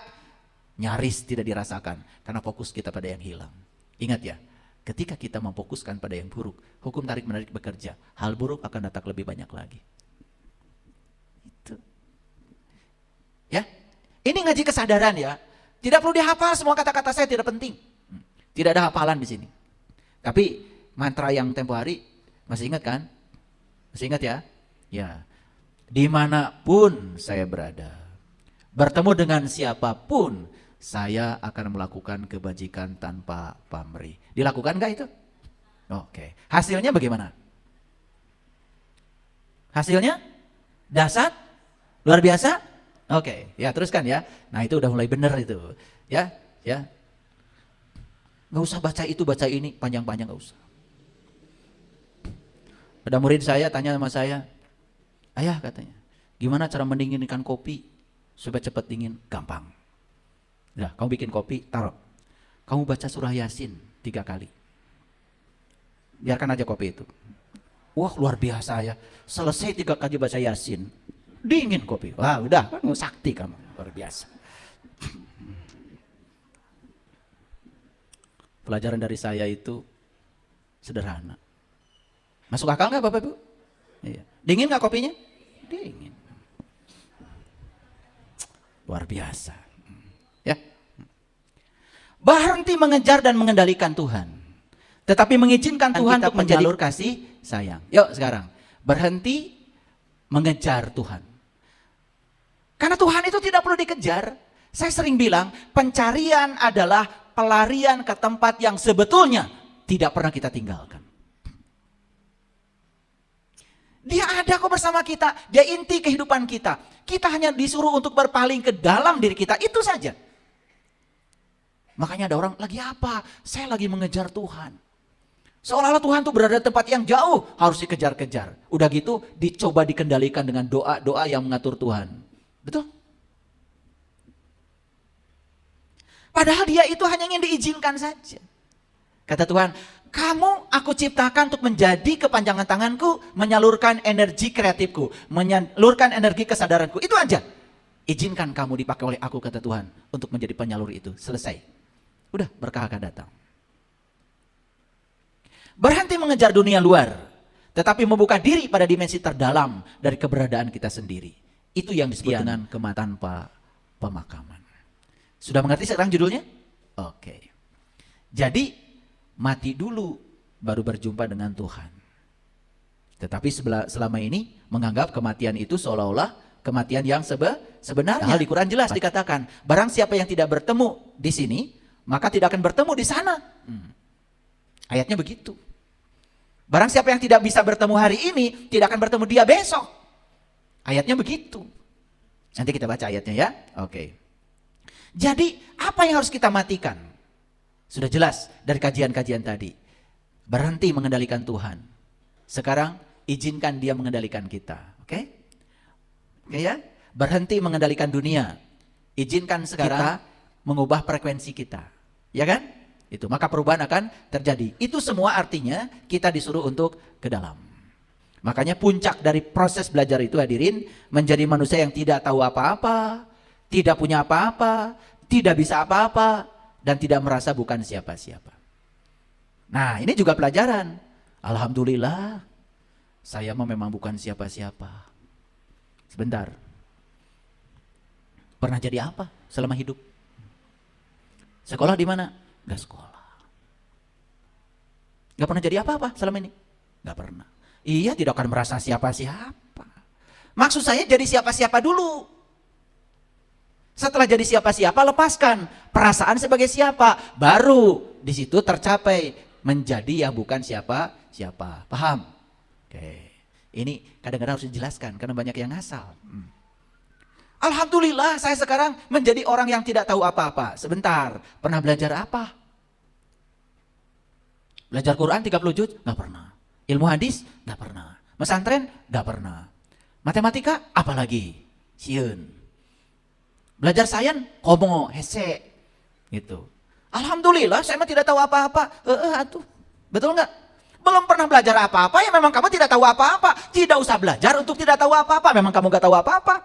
nyaris tidak dirasakan, karena fokus kita pada yang hilang. Ingat ya, ketika kita memfokuskan pada yang buruk, hukum tarik-menarik bekerja, hal buruk akan datang lebih banyak lagi. Itu. Ya, ini ngaji kesadaran ya. Tidak perlu dihafal, semua kata-kata saya tidak penting. Tidak ada hafalan di sini. Tapi mantra yang tempo hari masih ingat kan? Masih ingat ya? Ya. Dimanapun saya berada, bertemu dengan siapapun, saya akan melakukan kebajikan tanpa pamrih. Dilakukan nggak itu? Oke. Hasilnya bagaimana? Hasilnya dahsyat, luar biasa. Oke, ya teruskan ya. Nah itu udah mulai bener itu, ya. Nggak usah baca itu, baca ini, panjang-panjang nggak usah. Ada murid saya tanya sama saya, ayah katanya, gimana cara mendinginkan kopi supaya cepat dingin? Gampang. Nah, kamu bikin kopi, taruh. Kamu baca surah Yasin 3 kali. Biarkan aja kopi itu. Wah luar biasa ya. Selesai 3 kali baca Yasin, dingin kopi. Wah udah, kan sakti kamu, luar biasa. Pelajaran dari saya itu sederhana. Masuk akal nggak Bapak Ibu? Iya. Dingin nggak kopinya? Dingin. Luar biasa. Ya. Berhenti mengejar dan mengendalikan Tuhan, tetapi mengizinkan Tuhan untuk menjadi jalur kasih sayang. Yuk sekarang, berhenti mengejar Tuhan. Karena Tuhan itu tidak perlu dikejar. Saya sering bilang, pencarian adalah pelarian ke tempat yang sebetulnya tidak pernah kita tinggalkan. Dia ada kok bersama kita, dia inti kehidupan kita. Kita hanya disuruh untuk berpaling ke dalam diri kita, itu saja. Makanya ada orang, lagi apa? Saya lagi mengejar Tuhan. Seolah-olah Tuhan tuh berada di tempat yang jauh, harus dikejar-kejar. Udah gitu, dicoba dikendalikan dengan doa-doa yang mengatur Tuhan. Betul? Padahal dia itu hanya ingin diizinkan saja. Kata Tuhan, kamu aku ciptakan untuk menjadi kepanjangan tanganku, menyalurkan energi kreatifku, menyalurkan energi kesadaranku. Itu aja. Izinkan kamu dipakai oleh aku, kata Tuhan, untuk menjadi penyalur itu. Selesai. Udah, berkah akan datang. Berhenti mengejar dunia luar, tetapi membuka diri pada dimensi terdalam dari keberadaan kita sendiri. Itu yang disebut dengan kematian tanpa pemakaman. Sudah mengerti sekarang judulnya? Oke. Jadi mati dulu baru berjumpa dengan Tuhan. Tetapi selama ini menganggap kematian itu seolah-olah kematian yang sebenarnya. Hal di Quran jelas dikatakan, barang siapa yang tidak bertemu di sini, maka tidak akan bertemu di sana. Ayatnya begitu. Barang siapa yang tidak bisa bertemu hari ini, tidak akan bertemu dia besok. Ayatnya begitu. Nanti kita baca ayatnya ya. Oke. Jadi apa yang harus kita matikan? Sudah jelas dari kajian-kajian tadi. Berhenti mengendalikan Tuhan. Sekarang izinkan dia mengendalikan kita. Oke? Oke ya? Berhenti mengendalikan dunia. Izinkan sekarang kita mengubah frekuensi kita. Ya kan? Itu, maka perubahan akan terjadi. Itu semua artinya kita disuruh untuk ke dalam. Makanya puncak dari proses belajar itu hadirin, menjadi manusia yang tidak tahu apa-apa, tidak punya apa-apa, tidak bisa apa-apa, dan tidak merasa bukan siapa-siapa. Nah ini juga pelajaran. Alhamdulillah, saya memang bukan siapa-siapa. Sebentar. Pernah jadi apa selama hidup? Sekolah di mana? Gak sekolah. Gak pernah jadi apa-apa selama ini? Gak pernah. Iya, tidak akan merasa siapa-siapa. Maksud saya jadi siapa-siapa dulu. Setelah jadi siapa-siapa, lepaskan perasaan sebagai siapa. Baru di situ tercapai menjadi yang bukan siapa-siapa. Paham? Oke. Ini kadang-kadang harus dijelaskan karena banyak yang ngasal. Alhamdulillah saya sekarang menjadi orang yang tidak tahu apa-apa. Sebentar, pernah belajar apa? Belajar Quran 30 juz? Gak pernah. Ilmu hadis? Gak pernah. Mesantren? Gak pernah. Matematika? Apalagi? Sieun. Belajar sains? Komo, hese. Gitu. Alhamdulillah saya mah tidak tahu apa-apa. Atuh. Betul nggak? Belum pernah belajar apa-apa, ya memang kamu tidak tahu apa-apa. Tidak usah belajar untuk tidak tahu apa-apa. Memang kamu gak tahu apa-apa.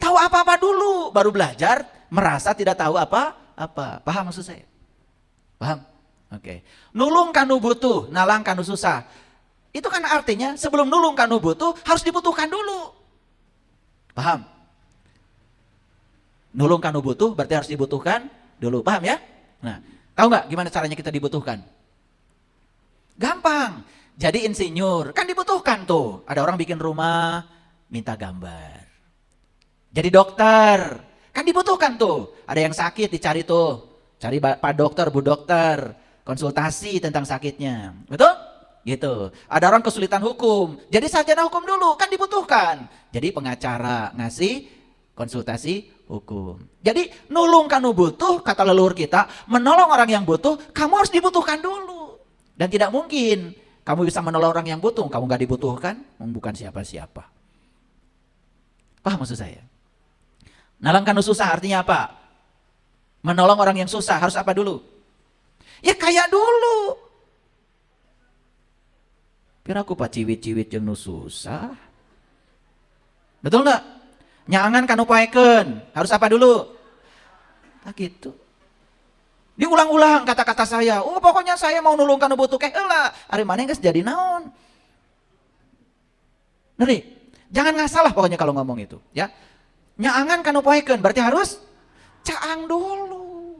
Tahu apa-apa dulu, baru belajar merasa tidak tahu apa-apa. Paham maksud saya? Paham? Oke. Nulung kanu butuh, nalang kanu susah. Itu kan artinya sebelum nulung kanu butuh harus dibutuhkan dulu. Paham? Nulung kanu butuh berarti harus dibutuhkan dulu. Paham ya? Nah, tahu nggak gimana caranya kita dibutuhkan? Gampang. Jadi insinyur kan dibutuhkan tuh. Ada orang bikin rumah minta gambar. Jadi dokter kan dibutuhkan tuh. Ada yang sakit dicari tuh. Cari Pak Dokter, Bu Dokter, konsultasi tentang sakitnya. Betul? Gitu. Ada orang kesulitan hukum. Jadi sarjana hukum dulu kan dibutuhkan. Jadi pengacara ngasih konsultasi hukum. Jadi nulung kanu butuh, kata leluhur kita, menolong orang yang butuh, kamu harus dibutuhkan dulu. Dan tidak mungkin kamu bisa menolong orang yang butuh, kamu gak dibutuhkan, bukan siapa-siapa. Paham maksud saya? Nalang kanu susah artinya apa? Menolong orang yang susah harus apa dulu? Ya kaya dulu. Kira aku pak ciwit-ciwit yang susah. Betul gak? Nyangan kanu paeken harus apa dulu? Tak gitu. Diulang-ulang kata-kata saya. Oh pokoknya saya mau nulung kanu butuh elah. Ari mana geus jadi naon? Ngeri. Jangan ngasalah pokoknya kalau ngomong itu, ya. Nyaangan kanu poekeun berarti harus caang dulu.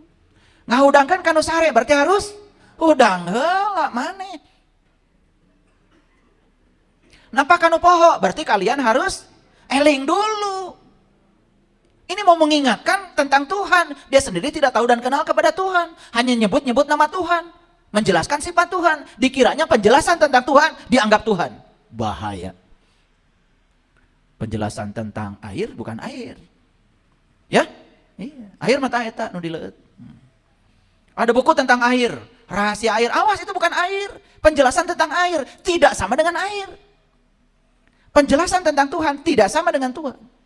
Ngahudangkan kanu sare berarti harus udang heula maneh. Napa kanu poho berarti kalian harus eling dulu. Ini mau mengingatkan tentang Tuhan. Dia sendiri tidak tahu dan kenal kepada Tuhan. Hanya nyebut-nyebut nama Tuhan. Menjelaskan sifat Tuhan. Dikiranya penjelasan tentang Tuhan dianggap Tuhan. Bahaya. Penjelasan tentang air bukan air. Ya? Iya. Air mata eta nu dileut. Ada buku tentang air. Rahasia air. Awas itu bukan air. Penjelasan tentang air tidak sama dengan air. Penjelasan tentang Tuhan tidak sama dengan Tuhan.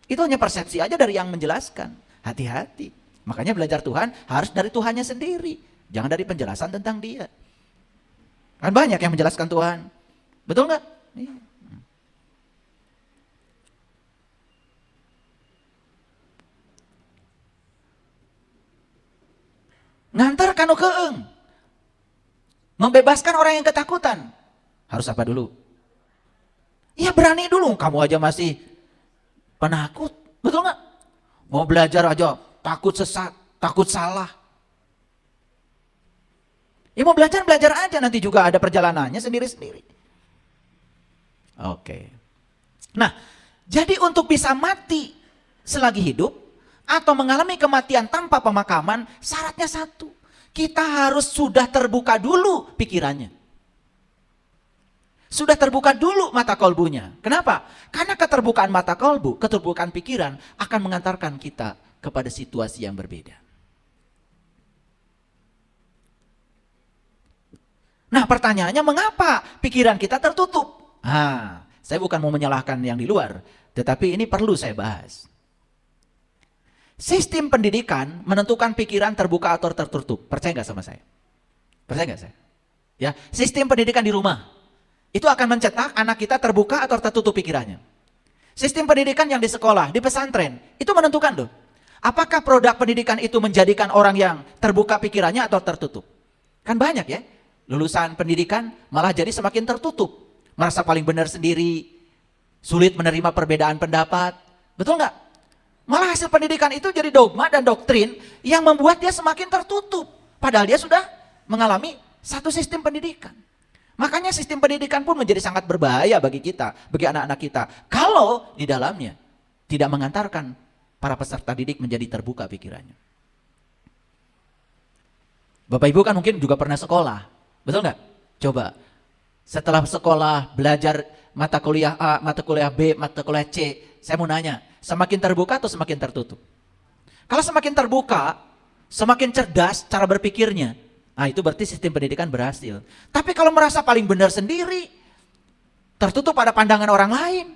Itu hanya persepsi aja dari yang menjelaskan. Hati-hati. Makanya belajar Tuhan harus dari Tuhannya sendiri. Jangan dari penjelasan tentang dia. Kan banyak yang menjelaskan Tuhan. Betul nggak? Iya. Ngantar kanu keeng. Membebaskan orang yang ketakutan. Harus apa dulu? Ya berani dulu. Kamu aja masih penakut, betul nggak? Mau belajar aja takut sesat, takut salah. Ya mau belajar aja, nanti juga ada perjalanannya sendiri-sendiri. Oke. Nah, jadi untuk bisa mati selagi hidup atau mengalami kematian tanpa pemakaman, syaratnya satu. Kita harus sudah terbuka dulu pikirannya. Sudah terbuka dulu mata kolbunya. Kenapa? Karena keterbukaan mata kolbu, keterbukaan pikiran akan mengantarkan kita kepada situasi yang berbeda. Nah pertanyaannya mengapa pikiran kita tertutup? Saya bukan mau menyalahkan yang di luar, tetapi ini perlu saya bahas. Sistem pendidikan menentukan pikiran terbuka atau tertutup. Percaya nggak sama saya? Percaya nggak saya? Ya, sistem pendidikan di rumah. Itu akan mencetak anak kita terbuka atau tertutup pikirannya. Sistem pendidikan yang di sekolah, di pesantren, itu menentukan loh. Apakah produk pendidikan itu menjadikan orang yang terbuka pikirannya atau tertutup? Kan banyak ya, lulusan pendidikan malah jadi semakin tertutup. Merasa paling benar sendiri, sulit menerima perbedaan pendapat. Betul nggak? Malah hasil pendidikan itu jadi dogma dan doktrin yang membuat dia semakin tertutup. Padahal dia sudah mengalami satu sistem pendidikan. Makanya sistem pendidikan pun menjadi sangat berbahaya bagi kita, bagi anak-anak kita. Kalau di dalamnya tidak mengantarkan para peserta didik menjadi terbuka pikirannya. Bapak Ibu kan mungkin juga pernah sekolah, betul nggak? Coba, setelah sekolah belajar mata kuliah A, mata kuliah B, mata kuliah C, saya mau nanya, semakin terbuka atau semakin tertutup? Kalau semakin terbuka, semakin cerdas cara berpikirnya, nah itu berarti sistem pendidikan berhasil. Tapi kalau merasa paling benar sendiri, tertutup pada pandangan orang lain,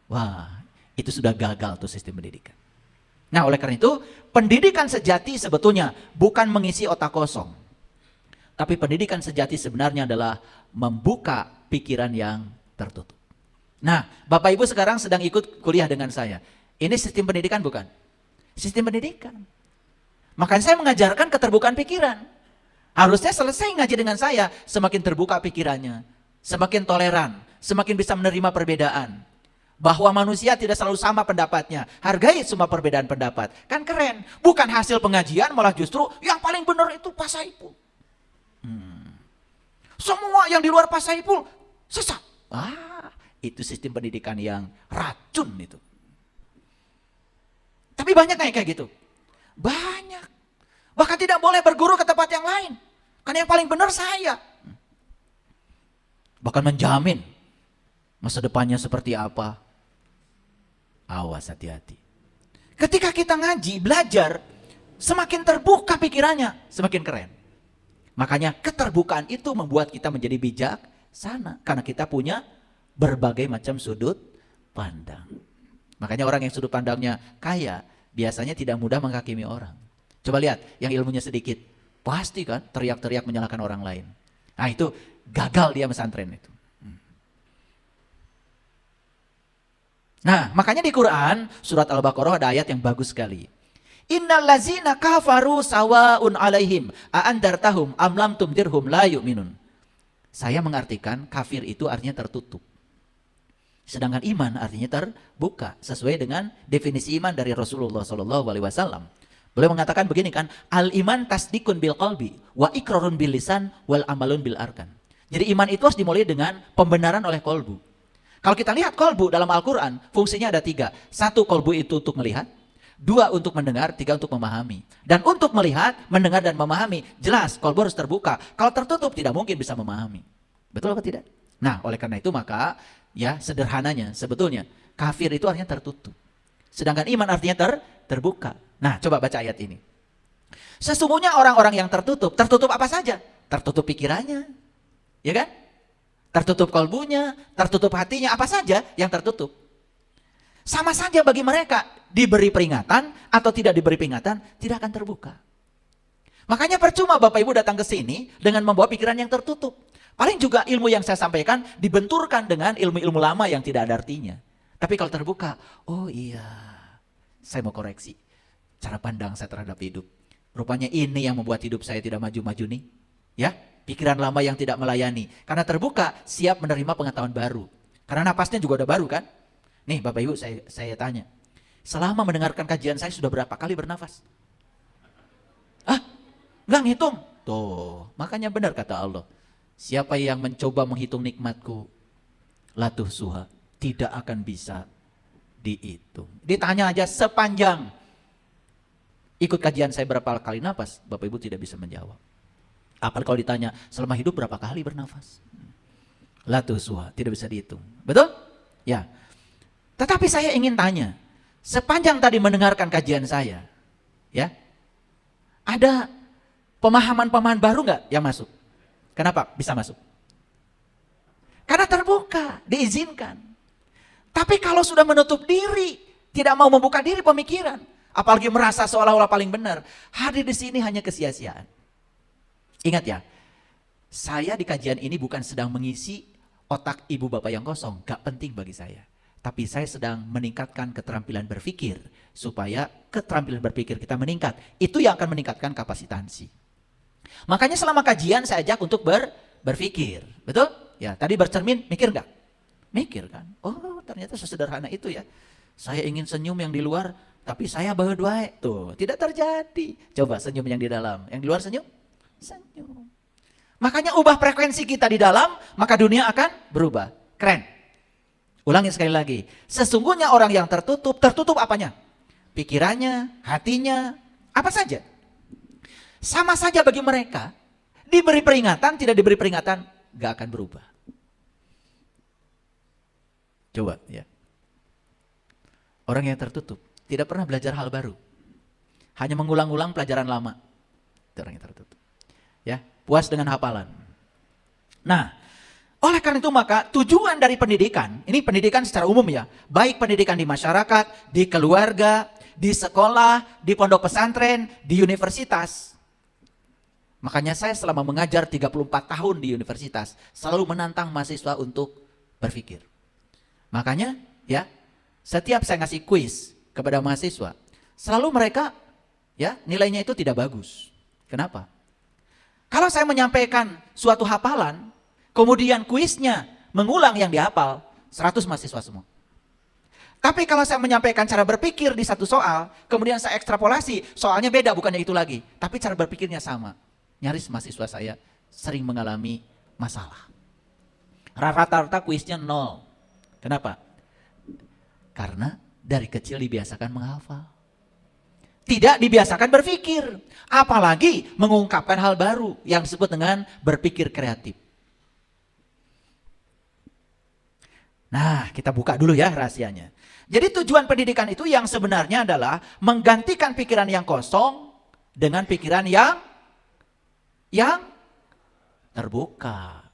wah itu sudah gagal tuh sistem pendidikan. Nah oleh karena itu, pendidikan sejati sebetulnya bukan mengisi otak kosong. Tapi pendidikan sejati sebenarnya adalah membuka pikiran yang tertutup. Nah Bapak Ibu sekarang sedang ikut kuliah dengan saya. Ini sistem pendidikan bukan? Sistem pendidikan. Makanya saya mengajarkan keterbukaan pikiran. Harusnya selesai ngaji dengan saya, semakin terbuka pikirannya, semakin toleran, semakin bisa menerima perbedaan. Bahwa manusia tidak selalu sama pendapatnya. Hargai semua perbedaan pendapat. Kan keren. Bukan hasil pengajian, malah justru yang paling benar itu Pak Saiful. Semua yang di luar Pak Saiful sesat. Itu sistem pendidikan yang racun itu. Tapi banyak kayak gitu. Banyak. Bahkan tidak boleh berguru ke tempat yang lain. Karena yang paling benar saya. Bahkan menjamin masa depannya seperti apa. Awas, hati-hati. Ketika kita ngaji, belajar, semakin terbuka pikirannya, semakin keren. Makanya keterbukaan itu membuat kita menjadi bijaksana. Karena kita punya berbagai macam sudut pandang. Makanya orang yang sudut pandangnya kaya, biasanya tidak mudah menghakimi orang. Coba lihat, yang ilmunya sedikit, pasti kan teriak-teriak menyalahkan orang lain. Nah itu gagal dia pesantren itu. Nah, makanya di Quran surat Al-Baqarah ada ayat yang bagus sekali. Innal ladzina kafaru sawaun alaihim a'andartahum am lam tundirhum la yu'minun. Saya mengartikan kafir itu artinya tertutup. Sedangkan iman artinya terbuka sesuai dengan definisi iman dari Rasulullah SAW. Beliau mengatakan begini kan, al-iman tasdikun bil qalbi wa iqrarun bil lisan wal amalun bil arkan. Jadi iman itu harus dimulai dengan pembenaran oleh kolbu. Kalau kita lihat kolbu dalam Al-Quran, fungsinya ada 3. 1, kolbu itu untuk melihat. 2, untuk mendengar. 3, untuk memahami. Dan untuk melihat, mendengar, dan memahami, jelas kolbu harus terbuka. Kalau tertutup, tidak mungkin bisa memahami. Betul apa tidak? Nah, oleh karena itu maka, ya sederhananya, sebetulnya, kafir itu artinya tertutup. Sedangkan iman artinya terbuka. Nah, coba baca ayat ini. Sesungguhnya orang-orang yang tertutup apa saja? Tertutup pikirannya. Ya kan? Tertutup kolbunya, tertutup hatinya, apa saja yang tertutup. Sama saja bagi mereka, diberi peringatan atau tidak diberi peringatan, tidak akan terbuka. Makanya percuma Bapak Ibu datang ke sini dengan membawa pikiran yang tertutup. Paling juga ilmu yang saya sampaikan dibenturkan dengan ilmu-ilmu lama yang tidak ada artinya. Tapi kalau terbuka, oh iya, saya mau koreksi cara pandang saya terhadap hidup. Rupanya ini yang membuat hidup saya tidak maju-maju nih. Ya, pikiran lama yang tidak melayani. Karena terbuka, siap menerima pengetahuan baru. Karena napasnya juga udah baru kan? Nih Bapak Ibu saya tanya. Selama mendengarkan kajian saya sudah berapa kali bernafas? Nggak ngitung? Tuh, makanya benar kata Allah. Siapa yang mencoba menghitung nikmatku, latuh suha, tidak akan bisa dihitung. Ditanya aja sepanjang ikut kajian saya berapa kali nafas, Bapak Ibu tidak bisa menjawab. Apalagi kalau ditanya, selama hidup berapa kali bernafas? Latuh suha, tidak bisa dihitung. Betul? Ya. Tetapi saya ingin tanya, sepanjang tadi mendengarkan kajian saya, ya, ada pemahaman-pemahaman baru nggak yang masuk? Kenapa bisa masuk? Karena terbuka, diizinkan. Tapi kalau sudah menutup diri, tidak mau membuka diri pemikiran, apalagi merasa seolah-olah paling benar, hadir di sini hanya kesia-siaan. Ingat ya, saya di kajian ini bukan sedang mengisi otak ibu bapak yang kosong, gak penting bagi saya. Tapi saya sedang meningkatkan keterampilan berpikir, supaya keterampilan berpikir kita meningkat. Itu yang akan meningkatkan kapasitansi. Makanya selama kajian saya ajak untuk berpikir, betul? Ya, tadi bercermin, mikir gak? Mikir kan? Oh ternyata sesederhana itu ya. Saya ingin senyum yang di luar, tapi saya berdua, tuh tidak terjadi. Coba senyum yang di dalam, yang di luar senyum? Senyum. Makanya ubah frekuensi kita di dalam, maka dunia akan berubah. Keren. Ulangi sekali lagi. Sesungguhnya orang yang tertutup apanya? pikirannya, hatinya, apa saja. Sama saja bagi mereka, diberi peringatan, tidak diberi peringatan, gak akan berubah. Coba ya. Orang yang tertutup, tidak pernah belajar hal baru. Hanya mengulang-ulang pelajaran lama. Itu orang yang tertutup. Ya, puas dengan hafalan. Nah, oleh karena itu maka tujuan dari pendidikan, ini pendidikan secara umum ya, baik pendidikan di masyarakat, di keluarga, di sekolah, di pondok pesantren, di universitas. Makanya saya selama mengajar 34 tahun di universitas, selalu menantang mahasiswa untuk berpikir. Makanya ya, setiap saya ngasih kuis kepada mahasiswa, selalu mereka ya nilainya itu tidak bagus. Kenapa? Kalau saya menyampaikan suatu hafalan, kemudian kuisnya mengulang yang dihafal, 100 mahasiswa semua. Tapi kalau saya menyampaikan cara berpikir di satu soal, kemudian saya ekstrapolasi, soalnya beda, bukannya itu lagi. Tapi cara berpikirnya sama. Nyaris mahasiswa saya sering mengalami masalah. Rata-rata kuisnya 0. Kenapa? Karena dari kecil dibiasakan menghafal. Tidak dibiasakan berpikir. Apalagi mengungkapkan hal baru yang disebut dengan berpikir kreatif. Nah, kita buka dulu ya rahasianya. Jadi tujuan pendidikan itu yang sebenarnya adalah menggantikan pikiran yang kosong dengan pikiran yang terbuka.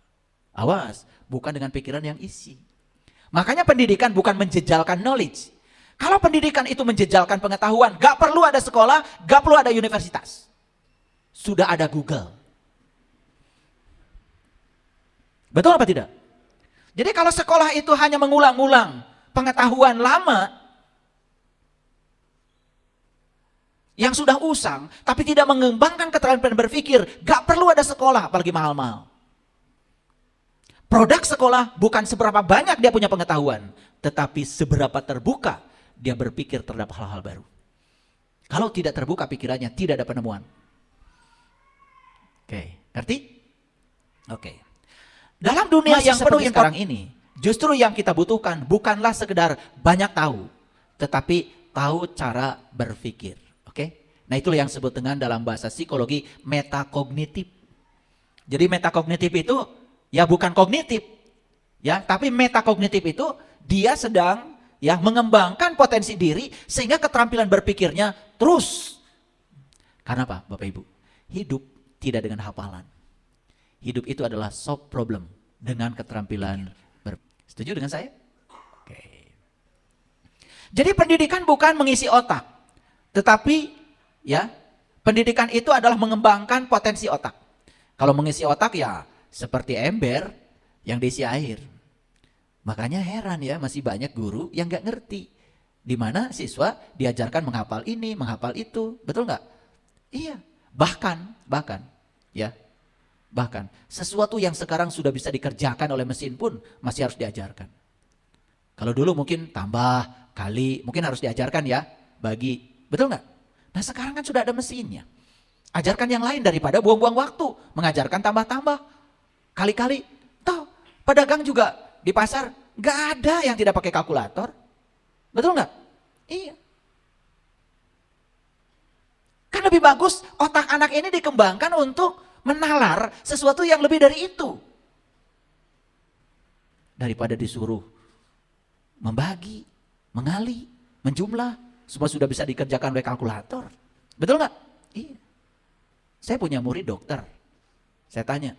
Awas, bukan dengan pikiran yang isi. Makanya pendidikan bukan menjejalkan knowledge. Kalau pendidikan itu menjejalkan pengetahuan, gak perlu ada sekolah, gak perlu ada universitas. Sudah ada Google. Betul apa tidak? Jadi kalau sekolah itu hanya mengulang-ulang pengetahuan lama yang sudah usang, tapi tidak mengembangkan keterampilan berpikir, gak perlu ada sekolah, apalagi mahal-mahal. Produk sekolah bukan seberapa banyak dia punya pengetahuan, tetapi seberapa terbuka dia berpikir terhadap hal-hal baru. Kalau tidak terbuka pikirannya, tidak ada penemuan. Oke, ngerti? Oke. Dalam dunia yang penuh sekarang ini, justru yang kita butuhkan bukanlah sekedar banyak tahu, tetapi tahu cara berpikir. Oke? Nah, itulah yang disebut dengan dalam bahasa psikologi metakognitif. Jadi metakognitif itu ya bukan kognitif. Ya, tapi metakognitif itu dia sedang ya mengembangkan potensi diri sehingga keterampilan berpikirnya terus. Karena apa, Bapak Ibu? Hidup tidak dengan hafalan. Hidup itu adalah solve problem dengan keterampilan berpikir. Setuju dengan saya? Oke. Jadi pendidikan bukan mengisi otak, tetapi ya pendidikan itu adalah mengembangkan potensi otak. Kalau mengisi otak ya seperti ember yang diisi air. Makanya heran ya, masih banyak guru yang gak ngerti. Di mana siswa diajarkan menghafal ini, menghafal itu. Betul gak? Iya. Bahkan ya. Bahkan sesuatu yang sekarang sudah bisa dikerjakan oleh mesin pun masih harus diajarkan. Kalau dulu mungkin tambah, kali, mungkin harus diajarkan ya, bagi. Betul gak? Nah sekarang kan sudah ada mesinnya. Ajarkan yang lain daripada buang-buang waktu. Mengajarkan tambah-tambah. Kali-kali. Toh pedagang juga di pasar gak ada yang tidak pakai kalkulator. Betul gak? Iya. Kan lebih bagus otak anak ini dikembangkan untuk menalar sesuatu yang lebih dari itu. Daripada disuruh membagi, mengali, menjumlah. Semua sudah bisa dikerjakan oleh kalkulator. Betul gak? Iya. Saya punya murid dokter. Saya tanya,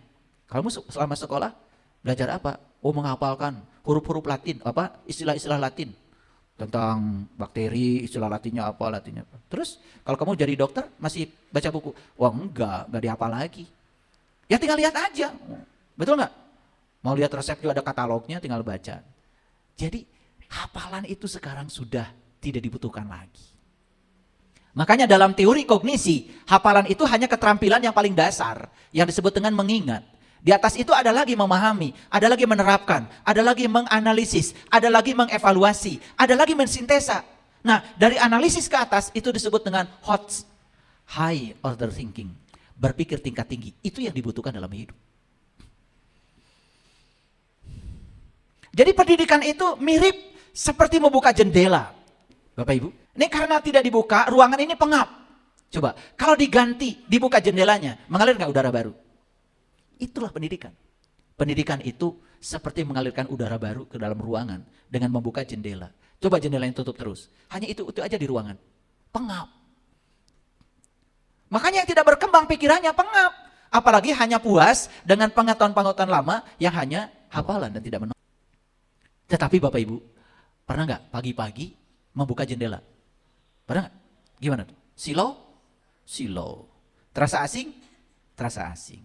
kamu selama sekolah belajar apa? Oh, menghafalkan huruf-huruf Latin, apa istilah-istilah Latin. Tentang bakteri, istilah Latinnya apa. Terus kalau kamu jadi dokter masih baca buku? Wah enggak dihafal lagi. Ya tinggal lihat aja. Betul nggak? Mau lihat resep juga ada katalognya, tinggal baca. Jadi hafalan itu sekarang sudah tidak dibutuhkan lagi. Makanya dalam teori kognisi, hafalan itu hanya keterampilan yang paling dasar yang disebut dengan mengingat. Di atas itu ada lagi memahami, ada lagi menerapkan, ada lagi menganalisis, ada lagi mengevaluasi, ada lagi mensintesa. Nah, dari analisis ke atas itu disebut dengan high order thinking. Berpikir tingkat tinggi, itu yang dibutuhkan dalam hidup. Jadi pendidikan itu mirip seperti membuka jendela. Bapak Ibu, Ini karena tidak dibuka, ruangan ini pengap. Coba, kalau diganti, dibuka jendelanya, mengalir nggak udara baru? Itulah pendidikan. Pendidikan itu seperti mengalirkan udara baru ke dalam ruangan dengan membuka jendela. Coba jendelanya tutup terus. Hanya itu aja di ruangan. Pengap. Makanya yang tidak berkembang pikirannya pengap. Apalagi hanya puas dengan pengetahuan-pengetahuan lama yang hanya hafalan dan tidak menolak. Tetapi Bapak Ibu, pernah nggak pagi-pagi membuka jendela? Pernah nggak? Gimana tuh? Silau? Silau. Terasa asing? Terasa asing.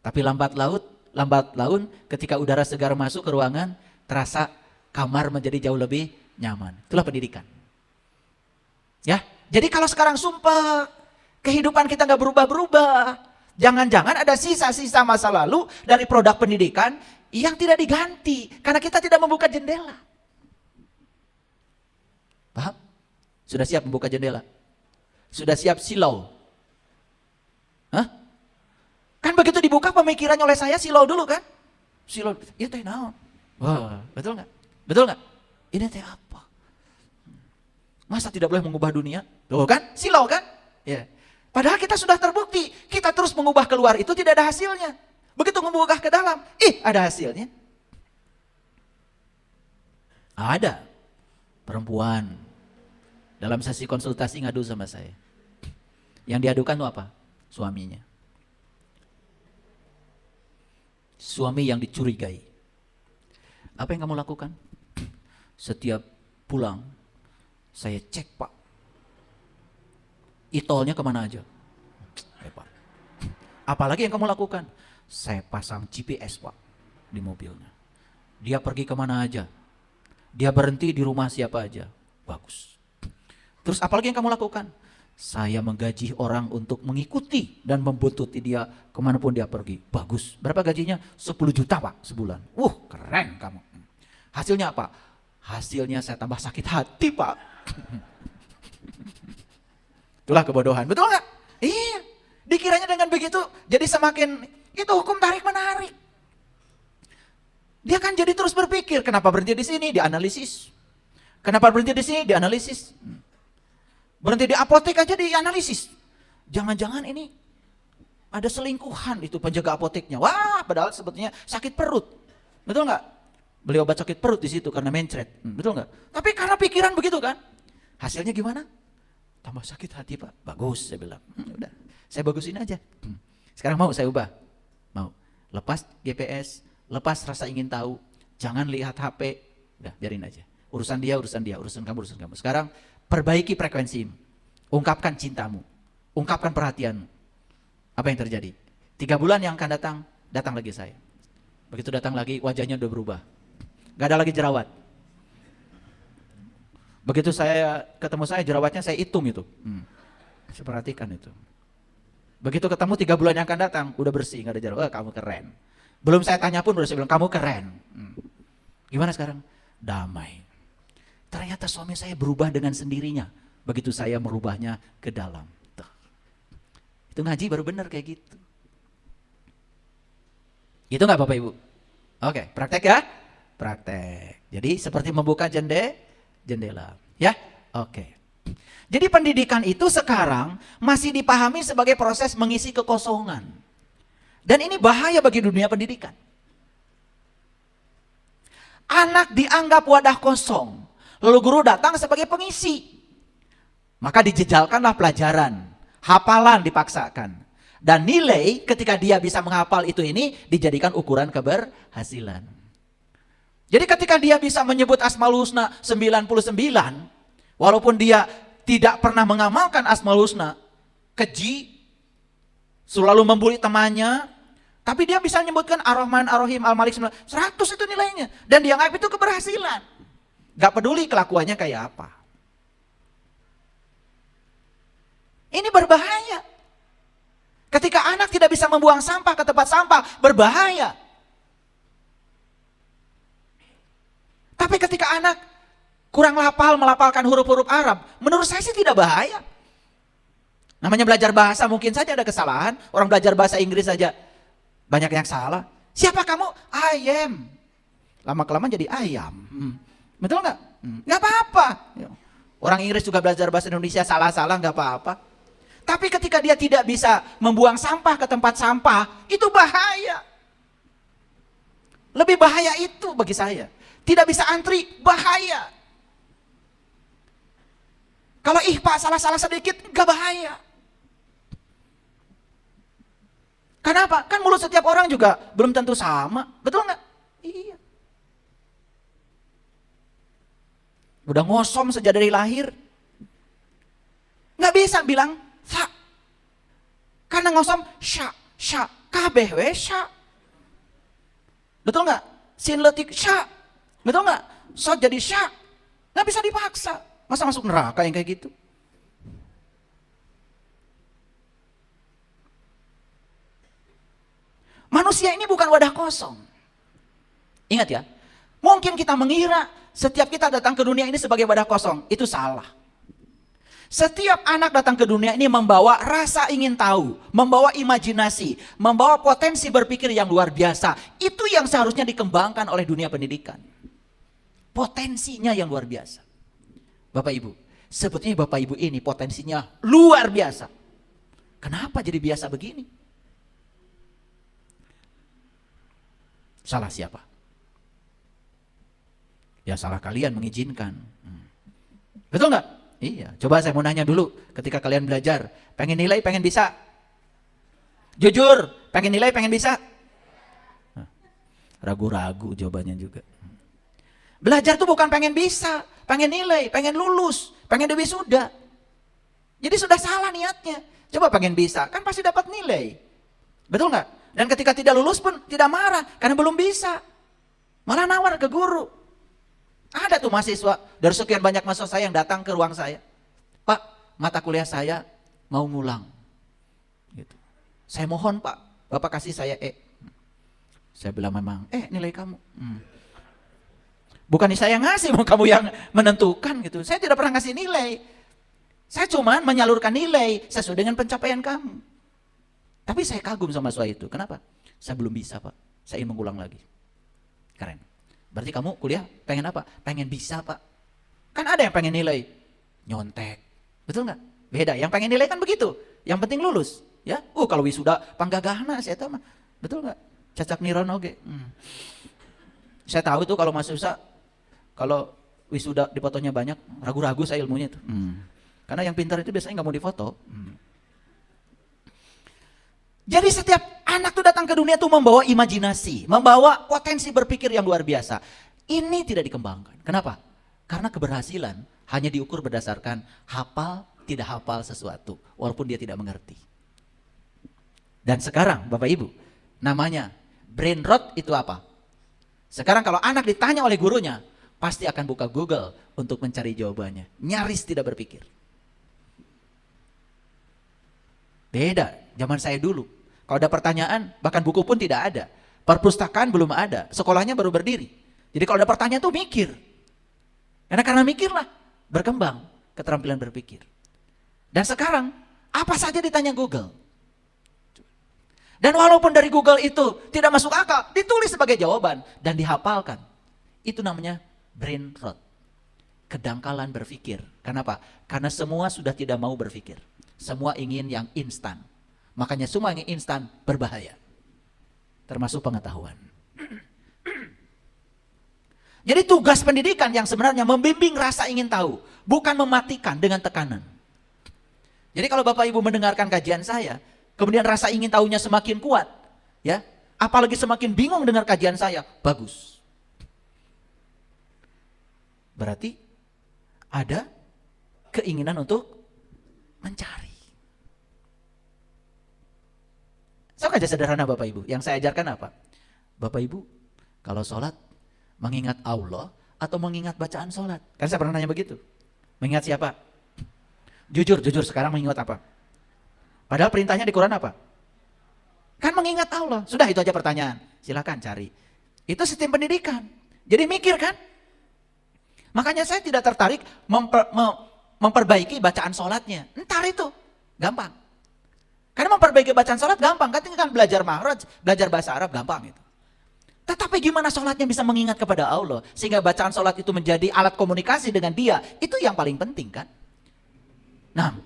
Tapi lambat laun ketika udara segar masuk ke ruangan, terasa kamar menjadi jauh lebih nyaman. Itulah pendidikan. Ya, jadi kalau sekarang sumpah, kehidupan kita nggak berubah-berubah. Jangan-jangan ada sisa-sisa masa lalu dari produk pendidikan yang tidak diganti karena kita tidak membuka jendela. Paham? Sudah siap membuka jendela? Sudah siap silau? Hah? Kan begitu dibuka pemikirannya oleh saya silau dulu kan? Silau, ya teh naon? Wah, betul nggak? Betul nggak? Ini teh apa? Masa tidak boleh mengubah dunia? Tuh kan? Silau kan? Ya. Padahal kita sudah terbukti, kita terus mengubah keluar itu tidak ada hasilnya. Begitu membuka ke dalam, ada hasilnya. Ada perempuan dalam sesi konsultasi ngadu sama saya. Yang diadukan itu apa? Suaminya. Suami yang dicurigai. Apa yang kamu lakukan? Setiap pulang, saya cek Pak. Itolnya kemana aja? Pak. Apalagi yang kamu lakukan? Saya pasang GPS Pak di mobilnya. Dia pergi kemana aja? Dia berhenti di rumah siapa aja? Bagus. Terus apalagi yang kamu lakukan? Saya menggaji orang untuk mengikuti dan membuntuti dia kemanapun dia pergi. Bagus. Berapa gajinya? 10 juta Pak sebulan. Keren kamu. Hasilnya apa? Hasilnya saya tambah sakit hati Pak. Itulah kebodohan, betul nggak? Iya, dikiranya dengan begitu jadi semakin itu hukum tarik menarik. Dia kan jadi terus berpikir, kenapa berhenti di sini? Dianalisis. Kenapa berhenti di sini? Dianalisis. Berhenti di apotek aja dianalisis. Jangan-jangan ini ada selingkuhan itu penjaga apoteknya. Wah, padahal sebetulnya sakit perut, betul nggak? Beli obat sakit perut di situ karena mencret, betul nggak? Tapi karena pikiran begitu kan, hasilnya gimana? Tambah sakit hati Pak. Bagus saya bilang. Udah, saya bagusin aja. Sekarang mau saya ubah. Mau. Lepas GPS, lepas rasa ingin tahu. Jangan lihat HP. Udah, biarin aja. Urusan dia, urusan kamu. Sekarang perbaiki frekuensimu. Ungkapkan cintamu. Ungkapkan perhatianmu. Apa yang terjadi? 3 bulan yang akan datang lagi saya. Begitu datang lagi, wajahnya udah berubah. Gak ada lagi jerawat. Begitu saya ketemu jerawatnya saya hitung itu. Saya perhatikan itu. Begitu ketemu 3 bulan yang akan datang, udah bersih, gak ada jerawat. Kamu keren. Belum saya tanya pun udah saya bilang, kamu keren. Gimana sekarang? Damai. Ternyata suami saya berubah dengan sendirinya. Begitu saya merubahnya ke dalam. Tuh. Itu ngaji baru benar kayak gitu. Gitu gak Bapak Ibu? Oke, praktek ya? Praktek. Jadi seperti membuka jendela, ya, oke. Jadi pendidikan itu sekarang masih dipahami sebagai proses mengisi kekosongan, dan ini bahaya bagi dunia pendidikan. Anak dianggap wadah kosong, lalu guru datang sebagai pengisi, maka dijejalkanlah pelajaran, hafalan dipaksakan, dan nilai ketika dia bisa menghafal ini dijadikan ukuran keberhasilan. Jadi ketika dia bisa menyebut Asmaul Husna 99, walaupun dia tidak pernah mengamalkan Asmaul Husna, keji, selalu membuli temannya, tapi dia bisa menyebutkan Ar-Rahman, Ar-Rahim, Al-Malik 100 itu nilainya. Dan dia anggap itu keberhasilan. Gak peduli kelakuannya kayak apa. Ini berbahaya. Ketika anak tidak bisa membuang sampah ke tempat sampah, berbahaya. Tapi ketika anak kurang melafalkan huruf-huruf Arab, menurut saya sih tidak bahaya. Namanya belajar bahasa mungkin saja ada kesalahan. Orang belajar bahasa Inggris saja banyak yang salah. Siapa kamu? I am. Lama-kelamaan jadi ayam. Betul nggak? Nggak apa-apa. Orang Inggris juga belajar bahasa Indonesia salah-salah nggak apa-apa. Tapi ketika dia tidak bisa membuang sampah ke tempat sampah, itu bahaya. Lebih bahaya itu bagi saya. Tidak bisa antri, bahaya. Kalau Pak salah-salah sedikit, nggak bahaya. Kenapa? Kan mulut setiap orang juga belum tentu sama. Betul nggak? Iya. Udah ngosom sejak dari lahir. Nggak bisa bilang, sa. Karena ngosom, sya, kabeh we sya. Betul nggak? Sin letik sya. Betul nggak? So jadi sya. Nggak bisa dipaksa. Masa masuk neraka yang kayak gitu? Manusia ini bukan wadah kosong. Ingat ya, mungkin kita mengira setiap kita datang ke dunia ini sebagai wadah kosong. Itu salah. Setiap anak datang ke dunia ini membawa rasa ingin tahu, membawa imajinasi, membawa potensi berpikir yang luar biasa. Itu yang seharusnya dikembangkan oleh dunia pendidikan. Potensinya yang luar biasa. Bapak Ibu, sebetulnya Bapak Ibu ini potensinya luar biasa. Kenapa jadi biasa begini? Salah siapa? Ya salah kalian mengizinkan. Betul nggak? Iya, coba saya mau nanya dulu ketika kalian belajar. Pengen nilai, pengen bisa? Jujur, pengen nilai, pengen bisa? Ragu-ragu jawabannya juga. Belajar tuh bukan pengen bisa, pengen nilai, pengen lulus, pengen wisuda. Jadi sudah salah niatnya. Coba pengen bisa, kan pasti dapat nilai. Betul nggak? Dan ketika tidak lulus pun tidak marah, karena belum bisa. Malah nawar ke guru. Ada tuh mahasiswa, dari sekian banyak mahasiswa saya yang datang ke ruang saya. Pak, mata kuliah saya mau ngulang. Gitu. Saya mohon Pak, Bapak kasih saya E. Saya bilang memang, nilai kamu. Bukan saya ngasih, mau kamu yang menentukan gitu. Saya tidak pernah ngasih nilai. Saya cuma menyalurkan nilai sesuai dengan pencapaian kamu. Tapi saya kagum sama mahasiswa itu. Kenapa? Saya belum bisa Pak, saya ingin mengulang lagi. Keren. Berarti kamu kuliah pengen apa? Pengen bisa Pak. Kan ada yang pengen nilai, nyontek. Betul nggak? Beda, yang pengen nilai kan begitu. Yang penting lulus. Ya, kalau wisuda panggagahna saya tahu mah. Betul nggak? Cacak niron oge. Saya tahu tuh kalau mahasiswa, kalau wisuda difotonya banyak, ragu-ragu saya ilmunya tuh. Karena yang pintar itu biasanya nggak mau difoto. Jadi setiap anak tuh datang ke dunia tuh membawa imajinasi, membawa potensi berpikir yang luar biasa. Ini tidak dikembangkan. Kenapa? Karena keberhasilan hanya diukur berdasarkan hafal, tidak hafal sesuatu, walaupun dia tidak mengerti. Dan sekarang Bapak Ibu, namanya brain rot itu apa? Sekarang kalau anak ditanya oleh gurunya, pasti akan buka Google untuk mencari jawabannya. Nyaris tidak berpikir. Beda zaman saya dulu. Kalau ada pertanyaan, bahkan buku pun tidak ada. Perpustakaan belum ada, sekolahnya baru berdiri. Jadi kalau ada pertanyaan tuh mikir. Karena mikirlah, berkembang keterampilan berpikir. Dan sekarang, apa saja ditanya Google. Dan walaupun dari Google itu tidak masuk akal, ditulis sebagai jawaban dan dihafalkan. Itu namanya brain rot. Kedangkalan berpikir. Kenapa? Karena semua sudah tidak mau berpikir. Semua ingin yang instan. Makanya semua yang instan berbahaya. Termasuk pengetahuan. Jadi tugas pendidikan yang sebenarnya membimbing rasa ingin tahu. Bukan mematikan dengan tekanan. Jadi kalau Bapak Ibu mendengarkan kajian saya, kemudian rasa ingin tahunya semakin kuat. Ya, apalagi semakin bingung dengar kajian saya, bagus. Berarti ada keinginan untuk mencari. Sama aja sederhana Bapak Ibu. Yang saya ajarkan apa? Bapak Ibu, kalau sholat mengingat Allah atau mengingat bacaan sholat? Kan saya pernah nanya begitu. Mengingat siapa? Jujur sekarang mengingat apa? Padahal perintahnya di Quran apa? Kan mengingat Allah. Sudah itu aja pertanyaan. Silakan cari. Itu sistem pendidikan. Jadi mikir kan? Makanya saya tidak tertarik memperbaiki bacaan sholatnya. Entar itu. Gampang. Karena memperbaiki bacaan sholat gampang, kan tinggal belajar mahraj, belajar bahasa Arab gampang itu. Tetapi gimana sholatnya bisa mengingat kepada Allah, sehingga bacaan sholat itu menjadi alat komunikasi dengan dia, itu yang paling penting kan. Nah,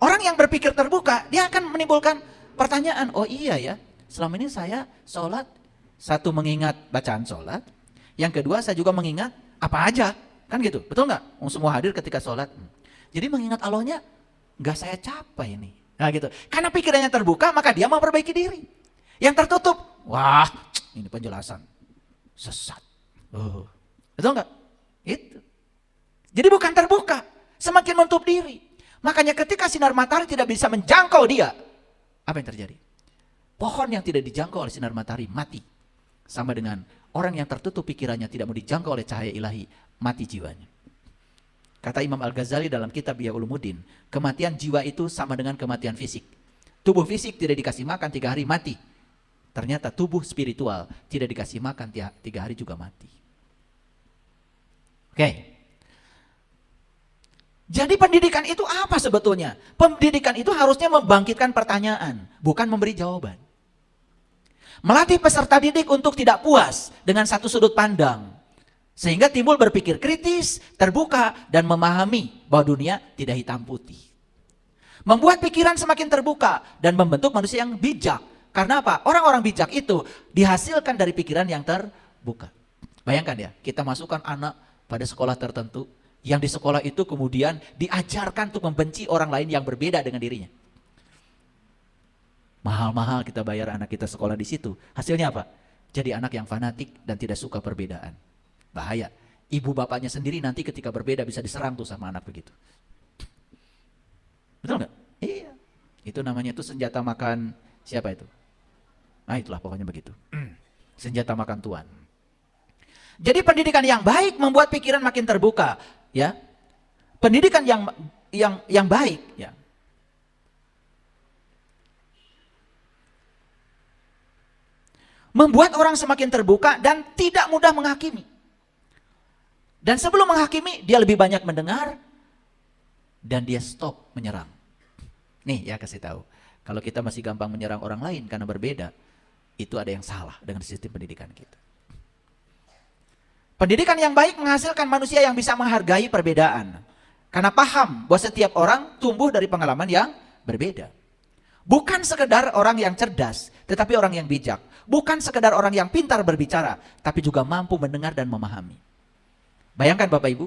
orang yang berpikir terbuka, dia akan menimbulkan pertanyaan, oh iya ya, selama ini saya sholat, satu mengingat bacaan sholat, yang kedua saya juga mengingat apa aja, kan gitu, betul nggak? Semua hadir ketika sholat. Jadi mengingat Allahnya, nggak saya capai ini. Nah gitu, karena pikirannya terbuka, maka dia mau perbaiki diri. Yang tertutup, wah ini penjelasan sesat. Betul nggak? Itu. Jadi bukan terbuka, semakin menutup diri. Makanya ketika sinar matahari tidak bisa menjangkau dia, apa yang terjadi? Pohon yang tidak dijangkau oleh sinar matahari mati. Sama dengan orang yang tertutup pikirannya tidak mau dijangkau oleh cahaya ilahi, mati jiwanya. Kata Imam Al-Ghazali dalam kitab Ihya Ulumuddin, kematian jiwa itu sama dengan kematian fisik. Tubuh fisik tidak dikasih makan 3 hari mati. Ternyata tubuh spiritual tidak dikasih makan 3 hari juga mati. Oke. Jadi pendidikan itu apa sebetulnya? Pendidikan itu harusnya membangkitkan pertanyaan, bukan memberi jawaban. Melatih peserta didik untuk tidak puas dengan satu sudut pandang. Sehingga timbul berpikir kritis, terbuka, dan memahami bahwa dunia tidak hitam putih. Membuat pikiran semakin terbuka dan membentuk manusia yang bijak. Karena apa? Orang-orang bijak itu dihasilkan dari pikiran yang terbuka. Bayangkan ya, kita masukkan anak pada sekolah tertentu, yang di sekolah itu kemudian diajarkan untuk membenci orang lain yang berbeda dengan dirinya. Mahal-mahal kita bayar anak kita sekolah di situ. Hasilnya apa? Jadi anak yang fanatik dan tidak suka perbedaan. Bahaya. Ibu bapaknya sendiri nanti ketika berbeda bisa diserang tuh sama anak begitu. Betul nggak? Iya. Itu namanya tuh senjata makan siapa itu? Nah itulah pokoknya begitu. Senjata makan Tuhan. Jadi pendidikan yang baik membuat pikiran makin terbuka, ya. Pendidikan yang baik, ya. Membuat orang semakin terbuka dan tidak mudah menghakimi. Dan sebelum menghakimi, dia lebih banyak mendengar dan dia stop menyerang. Nih ya kasih tahu, kalau kita masih gampang menyerang orang lain karena berbeda, itu ada yang salah dengan sistem pendidikan kita. Pendidikan yang baik menghasilkan manusia yang bisa menghargai perbedaan. Karena paham bahwa setiap orang tumbuh dari pengalaman yang berbeda. Bukan sekedar orang yang cerdas, tetapi orang yang bijak. Bukan sekedar orang yang pintar berbicara, tapi juga mampu mendengar dan memahami. Bayangkan Bapak Ibu,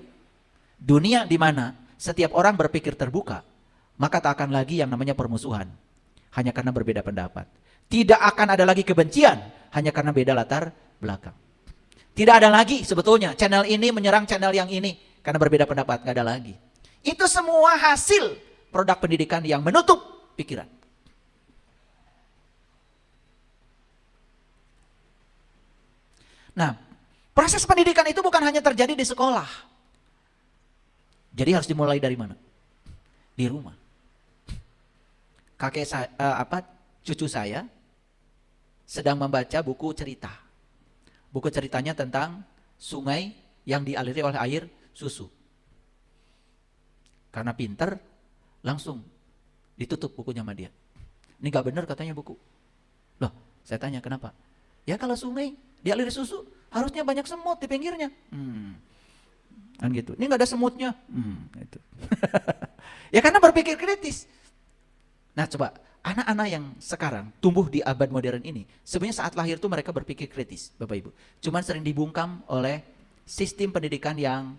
dunia di mana setiap orang berpikir terbuka, maka tak akan lagi yang namanya permusuhan. Hanya karena berbeda pendapat. Tidak akan ada lagi kebencian, hanya karena beda latar belakang. Tidak ada lagi sebetulnya channel ini menyerang channel yang ini karena berbeda pendapat, nggak ada lagi. Itu semua hasil produk pendidikan yang menutup pikiran. Nah, proses pendidikan itu bukan hanya terjadi di sekolah. Jadi harus dimulai dari mana? Di rumah. Cucu saya sedang membaca buku cerita. Buku ceritanya tentang sungai yang dialiri oleh air susu. Karena pinter, langsung ditutup bukunya sama dia. Ini gak benar katanya buku. Loh, saya tanya kenapa? Ya kalau sungai dialiri susu, harusnya banyak semut di pinggirnya. Kan gitu. Ini gak ada semutnya. Gitu. Ya karena berpikir kritis. Nah coba, anak-anak yang sekarang tumbuh di abad modern ini, sebenarnya saat lahir tuh mereka berpikir kritis, Bapak Ibu. Cuman sering dibungkam oleh sistem pendidikan yang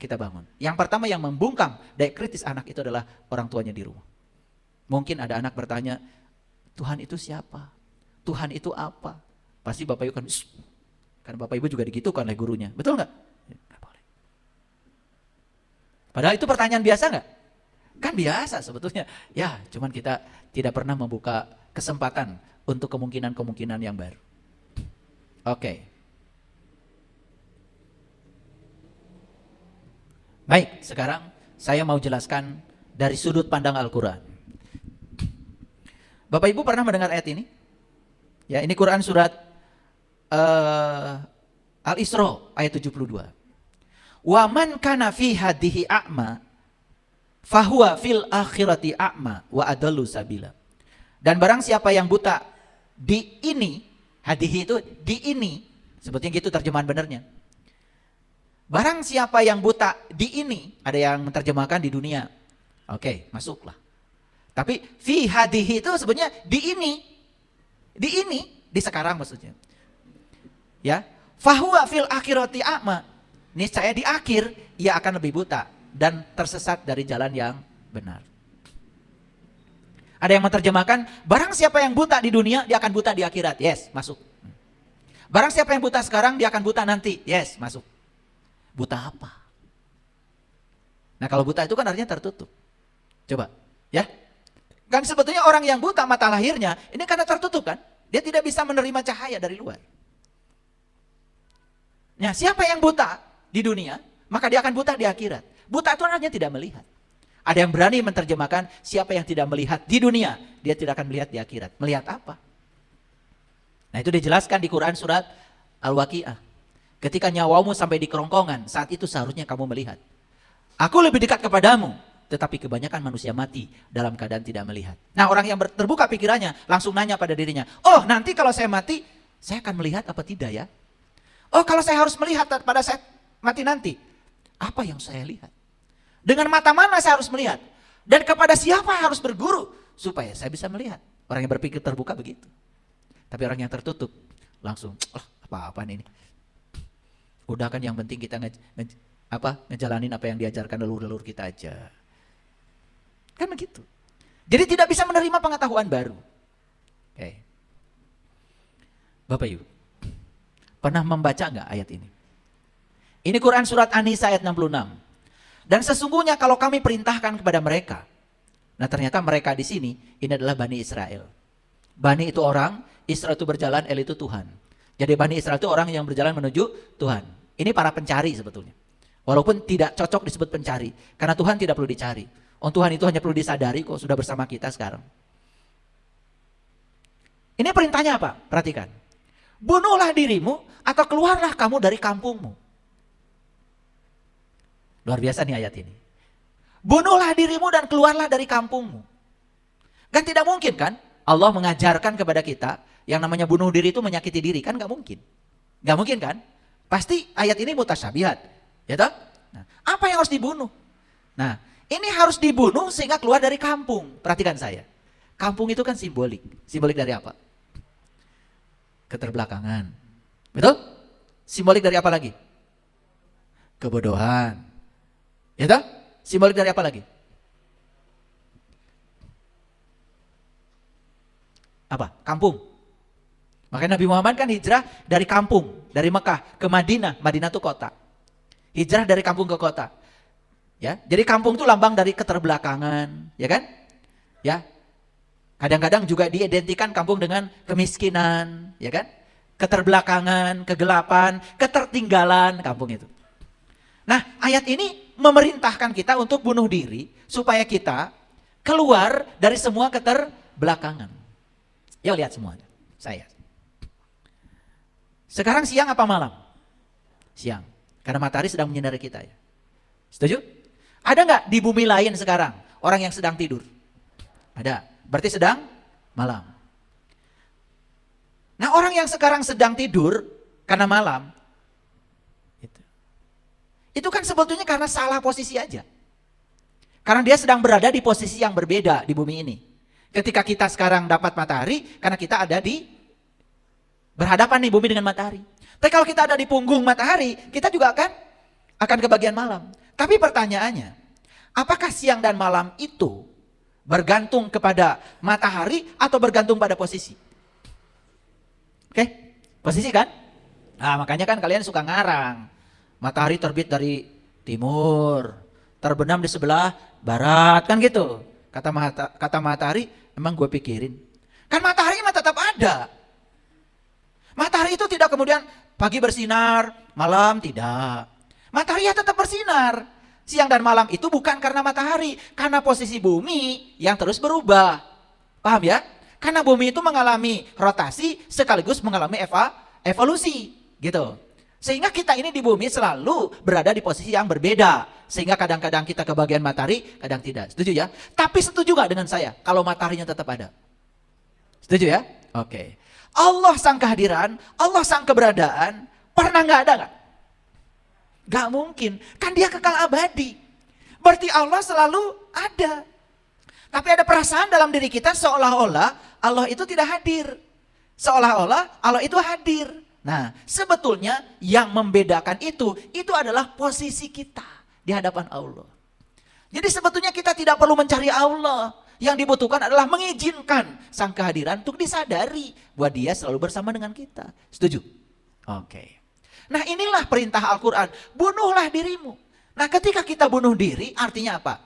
kita bangun. Yang pertama yang membungkam daya kritis anak itu adalah orang tuanya di rumah. Mungkin ada anak bertanya, Tuhan itu siapa? Tuhan itu apa? Pasti Bapak Ibu kan, karena Bapak Ibu juga digitukan oleh gurunya. Betul nggak? Nggak boleh. Padahal itu pertanyaan biasa nggak? Kan biasa sebetulnya. Ya, cuman kita tidak pernah membuka kesempatan untuk kemungkinan-kemungkinan yang baru. Oke. Baik, sekarang saya mau jelaskan dari sudut pandang Al-Quran. Bapak Ibu pernah mendengar ayat ini? Ya, ini Quran surat Al-Isra ayat 72. Wa man kana fi hadihi a'ma fahuwa fil akhirati a'ma wa adallu sabila. Dan barang siapa yang buta di ini, hadihi itu di ini, Sebetulnya gitu terjemahan benernya. Barang siapa yang buta di ini, ada yang menerjemahkan di dunia. Oke, masuklah. Tapi fi hadihi itu sebenarnya di ini. Di sekarang maksudnya. Ya, fahuwa fil akhirati a'ma. Niscaya di akhir ia akan lebih buta dan tersesat dari jalan yang benar. Ada yang menerjemahkan, barang siapa yang buta di dunia, dia akan buta di akhirat. Yes, masuk. Barang siapa yang buta sekarang, dia akan buta nanti. Yes, masuk. Buta apa? Nah, kalau buta itu kan artinya tertutup. Coba, ya. Kan sebetulnya orang yang buta mata lahirnya, ini karena tertutup kan? Dia tidak bisa menerima cahaya dari luar. Nah, siapa yang buta di dunia, maka dia akan buta di akhirat. Buta itu artinya tidak melihat. Ada yang berani menerjemahkan, siapa yang tidak melihat di dunia, dia tidak akan melihat di akhirat. Melihat apa? Nah, itu dijelaskan di Quran surat Al-Waqiah. Ketika nyawamu sampai di kerongkongan, saat itu seharusnya kamu melihat. Aku lebih dekat kepadamu, tetapi kebanyakan manusia mati dalam keadaan tidak melihat. Nah, orang yang terbuka pikirannya langsung nanya pada dirinya, oh nanti kalau saya mati, saya akan melihat apa tidak ya? Oh kalau saya harus melihat pada saat mati nanti, apa yang saya lihat? Dengan mata mana saya harus melihat? Dan kepada siapa harus berguru supaya saya bisa melihat? Orang yang berpikir terbuka begitu. Tapi orang yang tertutup langsung, apa-apaan ini? Udah kan yang penting kita ngejalanin apa yang diajarkan leluhur-leluhur kita aja. Kan begitu. Jadi tidak bisa menerima pengetahuan baru. Oke. Bapak Ibu, pernah membaca nggak ayat ini? Ini Quran surat An-Nisa ayat 66. Dan sesungguhnya kalau kami perintahkan kepada mereka. Nah, ternyata mereka di sini ini adalah Bani Israel. Bani itu orang, Israel itu berjalan, El itu Tuhan. Jadi Bani Israel itu orang yang berjalan menuju Tuhan. Ini para pencari sebetulnya. Walaupun tidak cocok disebut pencari, karena Tuhan tidak perlu dicari. Oh, Tuhan itu hanya perlu disadari kok, sudah bersama kita sekarang. Ini perintahnya apa? Perhatikan. Bunuhlah dirimu atau keluarlah kamu dari kampungmu. Luar biasa nih ayat ini. Bunuhlah dirimu dan keluarlah dari kampungmu. Kan tidak mungkin kan Allah mengajarkan kepada kita yang namanya bunuh diri itu menyakiti diri. Kan gak mungkin. Gak mungkin kan? Pasti ayat ini mutasyabihat. Ya toh? Nah, apa yang harus dibunuh? Nah, ini harus dibunuh sehingga keluar dari kampung. Perhatikan saya. Kampung itu kan simbolik. Simbolik dari apa? Keterbelakangan. Betul? Simbolik dari apa lagi? Kebodohan. Ya toh? Simbolik dari apa lagi? Apa? Kampung. Makanya Nabi Muhammad kan hijrah dari kampung. Dari Mekah ke Madinah. Madinah itu kota. Hijrah dari kampung ke kota. Ya, jadi kampung itu lambang dari keterbelakangan, ya kan? Ya. Kadang-kadang juga diidentikan kampung dengan kemiskinan, ya kan? Keterbelakangan, kegelapan, ketertinggalan kampung itu. Nah, ayat ini memerintahkan kita untuk bunuh diri supaya kita keluar dari semua keterbelakangan. Yuk lihat semuanya. Saya. Sekarang siang apa malam? Siang. Karena matahari sedang menyinari kita ya. Setuju? Ada nggak di bumi lain sekarang orang yang sedang tidur? Ada. Berarti sedang malam. Nah, orang yang sekarang sedang tidur karena malam, itu kan sebetulnya karena salah posisi aja. Karena dia sedang berada di posisi yang berbeda di bumi ini. Ketika kita sekarang dapat matahari, karena kita ada di berhadapan nih bumi dengan matahari. Tapi kalau kita ada di punggung matahari, kita juga akan ke bagian malam. Tapi pertanyaannya, apakah siang dan malam itu bergantung kepada matahari atau bergantung pada posisi? Oke, posisi kan? Nah, makanya kan kalian suka ngarang. Matahari terbit dari timur, terbenam di sebelah barat, kan gitu. Kata matahari, emang gue pikirin. Kan matahari mah tetap ada. Matahari itu tidak kemudian pagi bersinar, malam tidak. Matahari ya tetap bersinar. Siang dan malam itu bukan karena matahari, karena posisi bumi yang terus berubah. Paham ya? Karena bumi itu mengalami rotasi sekaligus mengalami evolusi, gitu. Sehingga kita ini di bumi selalu berada di posisi yang berbeda. Sehingga kadang-kadang kita ke bagian matahari, kadang tidak. Setuju ya? Tapi setuju gak dengan saya kalau mataharinya tetap ada? Setuju ya? Oke. Allah sang kehadiran, Allah sang keberadaan, Pernah nggak ada nggak? Nggak mungkin, kan dia kekal abadi. Berarti Allah selalu ada. Tapi ada perasaan dalam diri kita seolah-olah Allah itu tidak hadir. Seolah-olah Allah itu hadir. Nah, sebetulnya yang membedakan itu adalah posisi kita di hadapan Allah. Jadi sebetulnya kita tidak perlu mencari Allah. Yang dibutuhkan adalah mengizinkan sang kehadiran untuk disadari bahwa dia selalu bersama dengan kita. Setuju? Oke. Nah, inilah perintah Al-Quran. Bunuhlah dirimu. Nah, ketika kita bunuh diri artinya apa?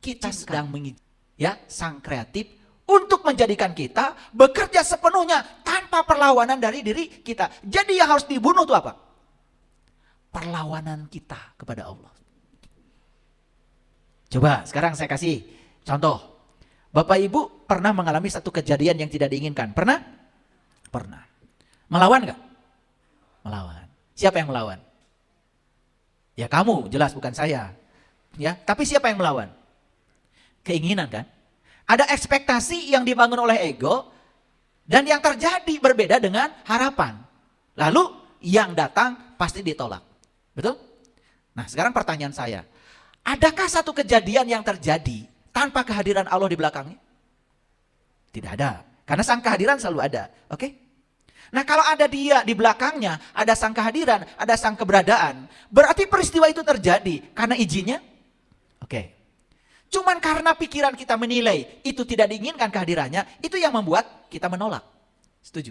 Kita sedang mengizinkan sang kreatif untuk menjadikan kita bekerja sepenuhnya tanpa perlawanan dari diri kita. Jadi yang harus dibunuh itu apa? Perlawanan kita kepada Allah. Coba sekarang saya kasih contoh. Bapak Ibu pernah mengalami satu kejadian yang tidak diinginkan? Pernah? Pernah. Melawan nggak? Melawan. Siapa yang melawan? Ya kamu, jelas bukan saya. Ya, tapi siapa yang melawan? Keinginan kan? Ada ekspektasi yang dibangun oleh ego dan yang terjadi berbeda dengan harapan. Lalu yang datang pasti ditolak. Betul? Nah, sekarang pertanyaan saya. Adakah satu kejadian yang terjadi tanpa kehadiran Allah di belakangnya? Tidak ada. Karena sang kehadiran selalu ada. Oke? Nah, kalau ada dia di belakangnya, ada sang kehadiran, ada sang keberadaan, berarti peristiwa itu terjadi karena izinnya? Oke. Cuman karena pikiran kita menilai itu tidak diinginkan kehadirannya, itu yang membuat kita menolak. Setuju?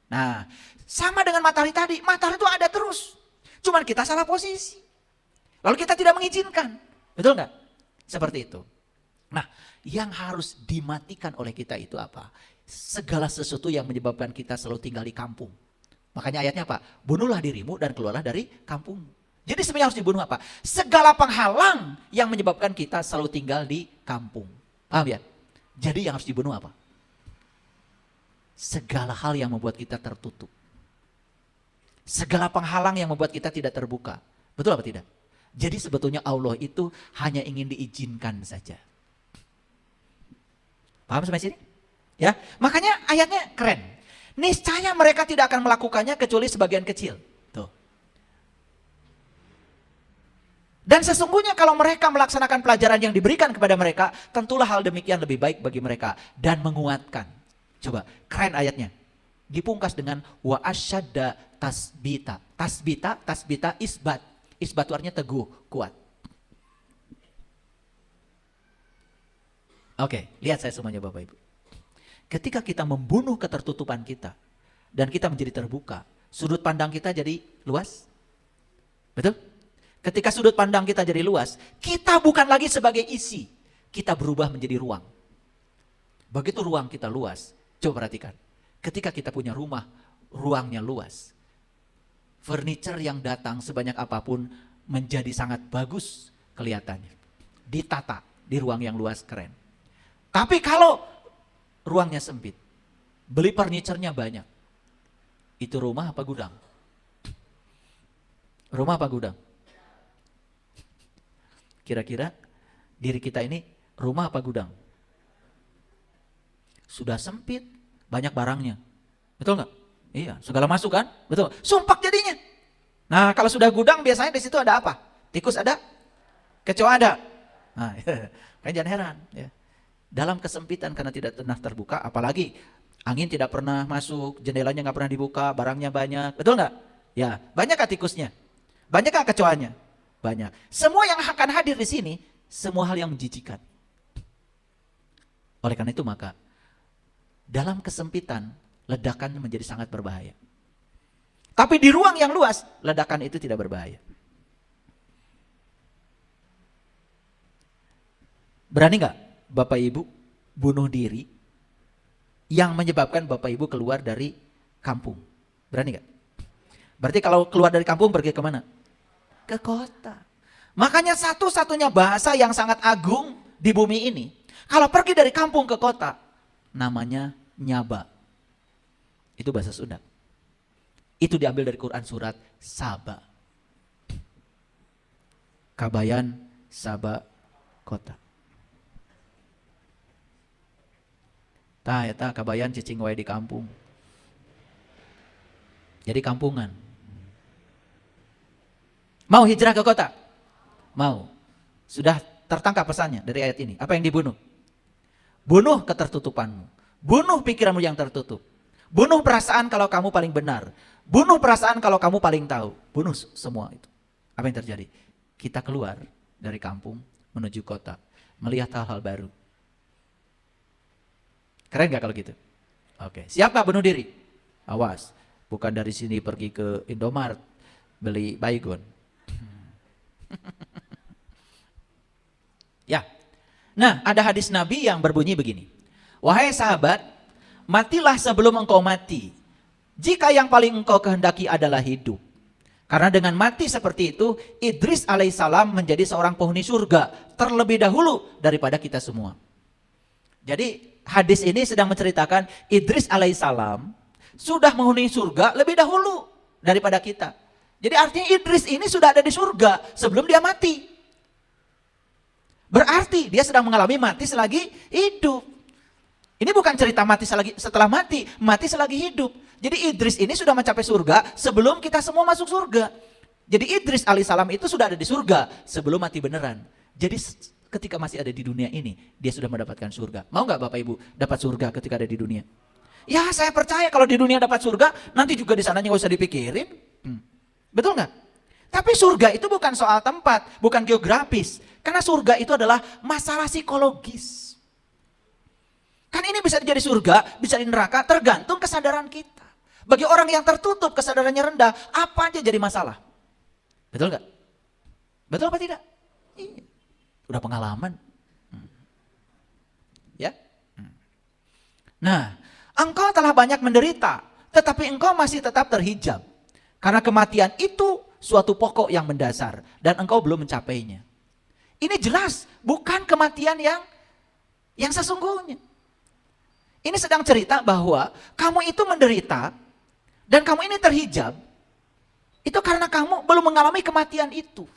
Nah, sama dengan matahari tadi, matahari itu ada terus. Cuman kita salah posisi. Lalu kita tidak mengizinkan. Betul nggak? Seperti itu. Nah, yang harus dimatikan oleh kita itu apa? Segala sesuatu yang menyebabkan kita selalu tinggal di kampung. Makanya ayatnya apa? Bunuhlah dirimu dan keluarlah dari kampung. Jadi sebenarnya harus dibunuh apa? Segala penghalang yang menyebabkan kita selalu tinggal di kampung. Paham ya? Jadi yang harus dibunuh apa? Segala hal yang membuat kita tertutup. Segala penghalang yang membuat kita tidak terbuka. Betul apa tidak? Jadi sebetulnya Allah itu hanya ingin diizinkan saja. Paham sampai sini? Ya, makanya ayatnya keren. Niscaya mereka tidak akan melakukannya kecuali sebagian kecil. Tuh. Dan sesungguhnya kalau mereka melaksanakan pelajaran yang diberikan kepada mereka, tentulah hal demikian lebih baik bagi mereka dan menguatkan. Coba, keren ayatnya. Dipungkas dengan wa asyadda tasbita. Tasbita isbat. Isbat artinya teguh, kuat. Oke, lihat saya semuanya Bapak Ibu. Ketika kita membunuh ketertutupan kita dan kita menjadi terbuka, sudut pandang kita jadi luas. Betul? Ketika sudut pandang kita jadi luas, kita bukan lagi sebagai isi, kita berubah menjadi ruang. Begitu ruang kita luas, coba perhatikan. Ketika kita punya rumah, ruangnya luas. Furniture yang datang sebanyak apapun menjadi sangat bagus kelihatannya. Ditata di ruang yang luas, keren. Tapi kalau ruangnya sempit, beli furniture-nya banyak, itu rumah apa gudang? Rumah apa gudang? Kira-kira diri kita ini rumah apa gudang? Sudah sempit, banyak barangnya. Betul nggak? Iya, segala masuk kan? Betul. Sumpah jadinya. Nah, kalau sudah gudang biasanya di situ ada apa? Tikus ada? Kecoa ada? Nah, kan jangan heran. Ya. Dalam kesempitan karena tidak pernah terbuka, apalagi angin tidak pernah masuk, jendelanya nggak pernah dibuka, barangnya banyak. Betul nggak? Ya, banyak kan tikusnya? Banyak kan kecoanya? Banyak. Semua yang akan hadir di sini, semua hal yang menjijikan. Oleh karena itu maka, dalam kesempitan, ledakan menjadi sangat berbahaya. Tapi di ruang yang luas, ledakan itu tidak berbahaya. Berani nggak Bapak Ibu bunuh diri yang menyebabkan Bapak Ibu keluar dari kampung? Berani nggak? Berarti kalau keluar dari kampung pergi kemana? Ke kota. Makanya satu-satunya bahasa yang sangat agung di bumi ini, kalau pergi dari kampung ke kota, namanya nyaba. Itu bahasa Sunda. Itu diambil dari Quran surat Saba. Kabayan, Saba, kota. Tah eta kabayan cicing wae di kampung. Jadi kampungan. Mau hijrah ke kota? Mau. Sudah tertangkap pesannya dari ayat ini. Apa yang dibunuh? Bunuh ketertutupanmu. Bunuh pikiranmu yang tertutup. Bunuh perasaan kalau kamu paling benar. Bunuh perasaan kalau kamu paling tahu. Bunuh semua itu. Apa yang terjadi? Kita keluar dari kampung menuju kota. Melihat hal-hal baru. Keren gak kalau gitu? Oke. Siap gak bunuh diri? Awas. Bukan dari sini pergi ke Indomaret. Beli baygon. Ya. Nah, ada hadis Nabi yang berbunyi begini. Wahai sahabat, matilah sebelum engkau mati. Jika yang paling engkau kehendaki adalah hidup. Karena dengan mati seperti itu, Idris alaihissalam menjadi seorang penghuni surga terlebih dahulu daripada kita semua. Jadi hadis ini sedang menceritakan Idris alaihissalam sudah menghuni surga lebih dahulu daripada kita. Jadi artinya Idris ini sudah ada di surga sebelum dia mati. Berarti dia sedang mengalami mati selagi hidup. Ini bukan cerita mati setelah mati, mati selagi hidup. Jadi Idris ini sudah mencapai surga sebelum kita semua masuk surga. Jadi Idris alaihissalam itu sudah ada di surga sebelum mati beneran. Jadi ketika masih ada di dunia ini, dia sudah mendapatkan surga. Mau nggak Bapak Ibu dapat surga ketika ada di dunia? Ya saya percaya kalau di dunia dapat surga, nanti juga di sananya nggak usah dipikirin. Betul nggak? Tapi surga itu bukan soal tempat, bukan geografis. Karena surga itu adalah masalah psikologis. Kan ini bisa jadi surga, bisa di neraka, tergantung kesadaran kita. Bagi orang yang tertutup, kesadarannya rendah, apa aja jadi masalah. Betul nggak? Betul apa tidak? Iya. Udah pengalaman. Ya. Nah, engkau telah banyak menderita, tetapi engkau masih tetap terhijab. Karena kematian itu suatu pokok yang mendasar, dan engkau belum mencapainya. Ini jelas bukan kematian yang sesungguhnya. Ini sedang cerita bahwa kamu itu menderita dan kamu ini terhijab. Itu karena kamu belum mengalami kematian itu.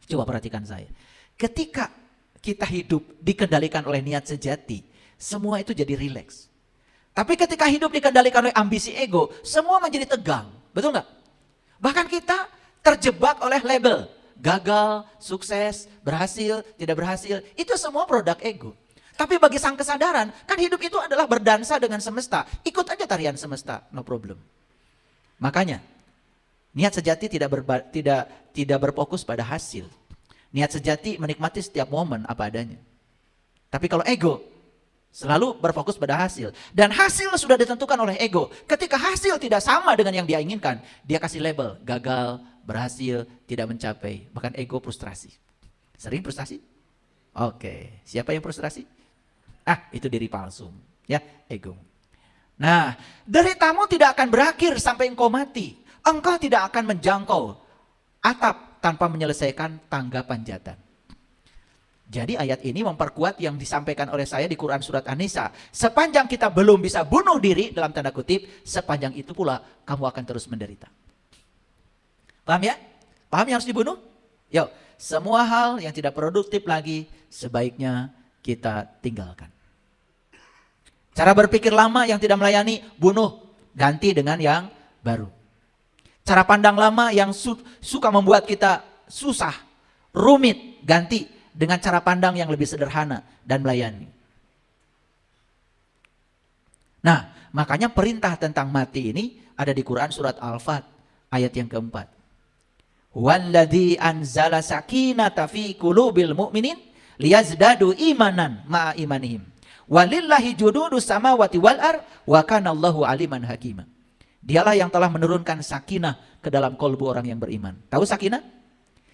Coba perhatikan saya. Ketika kita hidup dikendalikan oleh niat sejati, semua itu jadi rileks. Tapi ketika hidup dikendalikan oleh ambisi ego, semua menjadi tegang. Betul nggak? Bahkan kita terjebak oleh label. Gagal, sukses, berhasil, tidak berhasil. Itu semua produk ego. Tapi bagi sang kesadaran, kan hidup itu adalah berdansa dengan semesta. Ikut aja tarian semesta, no problem. Makanya, niat sejati tidak berfokus pada hasil. Niat sejati menikmati setiap momen apa adanya. Tapi kalau ego, selalu berfokus pada hasil. Dan hasil sudah ditentukan oleh ego. Ketika hasil tidak sama dengan yang dia inginkan, dia kasih label, gagal, berhasil, tidak mencapai. Bahkan ego frustrasi. Sering frustrasi? Oke, siapa yang frustrasi? Itu diri palsu, ya, ego. Nah, deritamu tidak akan berakhir sampai engkau mati. Engkau tidak akan menjangkau atap tanpa menyelesaikan tangga panjatan. Jadi ayat ini memperkuat yang disampaikan oleh saya di Quran surat An-Nisa. Sepanjang kita belum bisa bunuh diri dalam tanda kutip, sepanjang itu pula kamu akan terus menderita. Paham ya? Paham yang harus dibunuh? Yuk, semua hal yang tidak produktif lagi sebaiknya kita tinggalkan. Cara berpikir lama yang tidak melayani, bunuh, ganti dengan yang baru. Cara pandang lama yang suka membuat kita susah, rumit, ganti dengan cara pandang yang lebih sederhana dan melayani. Nah, makanya perintah tentang mati ini ada di Quran surat Al-Fat ayat yang keempat. Walladzi anzala sakinata fi qulubil mu'minin liyazdadu imanan ma'a imanihim. Walillahi jududus samawati wal ar wa kana Allahu aliman hakima. Dialah yang telah menurunkan sakinah ke dalam kolbu orang yang beriman. Tahu sakinah?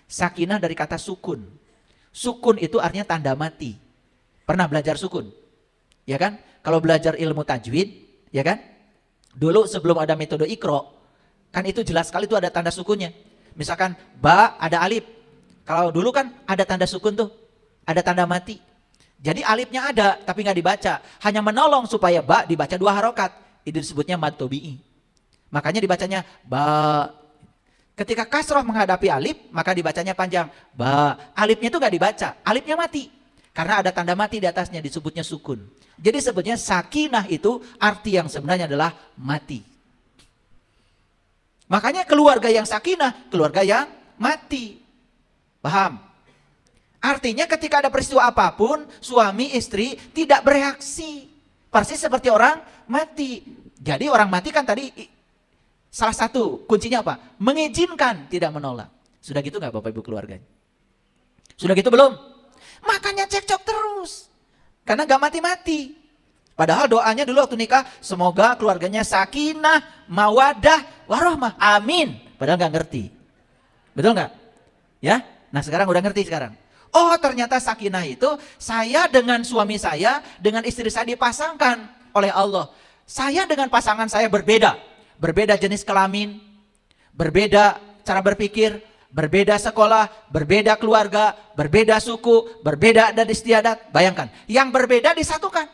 Sakinah dari kata sukun. Sukun itu artinya tanda mati. Pernah belajar sukun? Ya kan? Kalau belajar ilmu tajwid, ya kan? Dulu sebelum ada metode Iqra, kan itu jelas sekali itu ada tanda sukunnya. Misalkan ba ada alif. Kalau dulu kan ada tanda sukun tuh, ada tanda mati. Jadi alifnya ada tapi nggak dibaca. Hanya menolong supaya ba dibaca 2 harokat. Itu disebutnya mad tobi'i. Makanya dibacanya ba. Ketika kasroh menghadapi alif, maka dibacanya panjang. Ba. Alifnya itu nggak dibaca. Alifnya mati. Karena ada tanda mati di atasnya, disebutnya sukun. Jadi sebetulnya sakinah itu arti yang sebenarnya adalah mati. Makanya keluarga yang sakinah, keluarga yang Mati. Paham? Artinya ketika ada peristiwa apapun, suami istri tidak bereaksi. Persis seperti orang mati. Jadi orang mati kan tadi salah satu kuncinya apa? Mengizinkan, tidak menolak. Sudah gitu gak Bapak Ibu keluarganya? Sudah gitu belum? Makanya cekcok terus. Karena gak mati-mati. Padahal doanya dulu waktu nikah, semoga keluarganya sakinah, mawadah, warohmah. Amin. Padahal gak ngerti. Betul gak? Ya? Nah sekarang udah ngerti sekarang. Oh ternyata sakinah itu saya dengan suami saya, dengan istri saya dipasangkan oleh Allah. Saya dengan pasangan saya berbeda. Berbeda jenis kelamin, berbeda cara berpikir, berbeda sekolah, berbeda keluarga, berbeda suku, berbeda adat istiadat. Bayangkan, yang berbeda disatukan.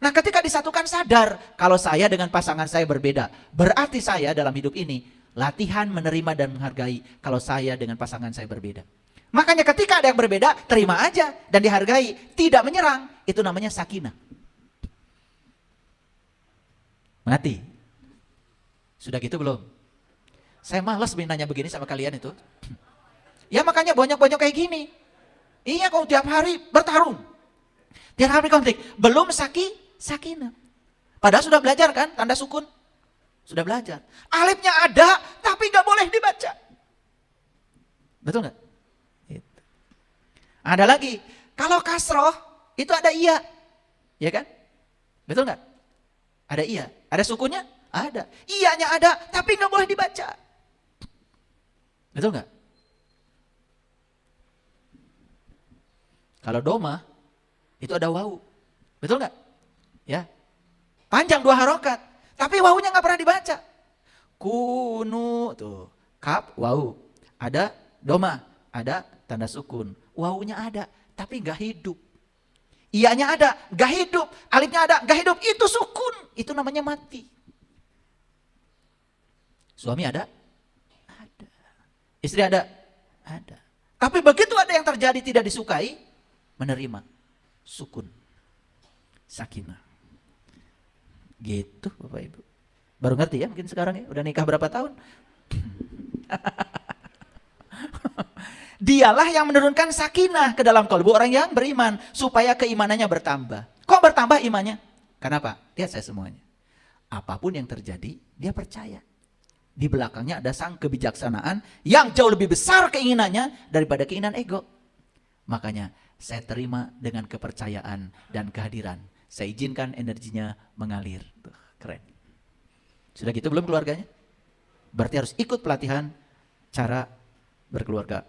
Nah ketika disatukan sadar, kalau saya dengan pasangan saya berbeda. Berarti saya dalam hidup ini latihan menerima dan menghargai kalau saya dengan pasangan saya berbeda. Makanya ketika ada yang berbeda, terima aja dan dihargai, tidak menyerang. Itu namanya sakinah. Mati. Sudah gitu belum? Saya malas nanya begini sama kalian itu. Ya makanya banyak-banyak kayak gini. Iya kok tiap hari bertarung. Tiap hari konflik. Belum sakinah. Padahal sudah belajar kan tanda sukun? Sudah belajar. Alifnya ada tapi gak boleh dibaca. Betul gak? Ada lagi, kalau kasroh itu ada iya, ya kan? Betul nggak? Ada iya, ada sukunya? Ada. Iyanya ada, tapi nggak boleh dibaca. Betul nggak? Kalau doma itu ada wawu, betul nggak? Ya, panjang 2 harokat, tapi wawunya nggak pernah dibaca. Kunu tuh, kap wawu, ada doma, ada tanda sukun. Wawunya ada, tapi gak hidup. Iyanya ada, gak hidup. Alifnya ada, gak hidup. Itu sukun. Itu namanya mati. Suami ada? Ada. Istri ada? Ada. Tapi begitu ada yang terjadi tidak disukai, menerima. Sukun. Sakinah. Gitu Bapak Ibu. Baru ngerti ya mungkin sekarang ya. Udah nikah berapa tahun? Dialah yang menurunkan sakinah ke dalam kalbu orang yang beriman. Supaya keimanannya bertambah. Kok bertambah imannya? Kenapa? Lihat saya semuanya. Apapun yang terjadi, dia percaya. Di belakangnya ada sang kebijaksanaan yang jauh lebih besar keinginannya daripada keinginan ego. Makanya saya terima dengan kepercayaan dan kehadiran. Saya izinkan energinya mengalir. Tuh, keren. Sudah gitu belum keluarganya? Berarti harus ikut pelatihan cara berkeluarga.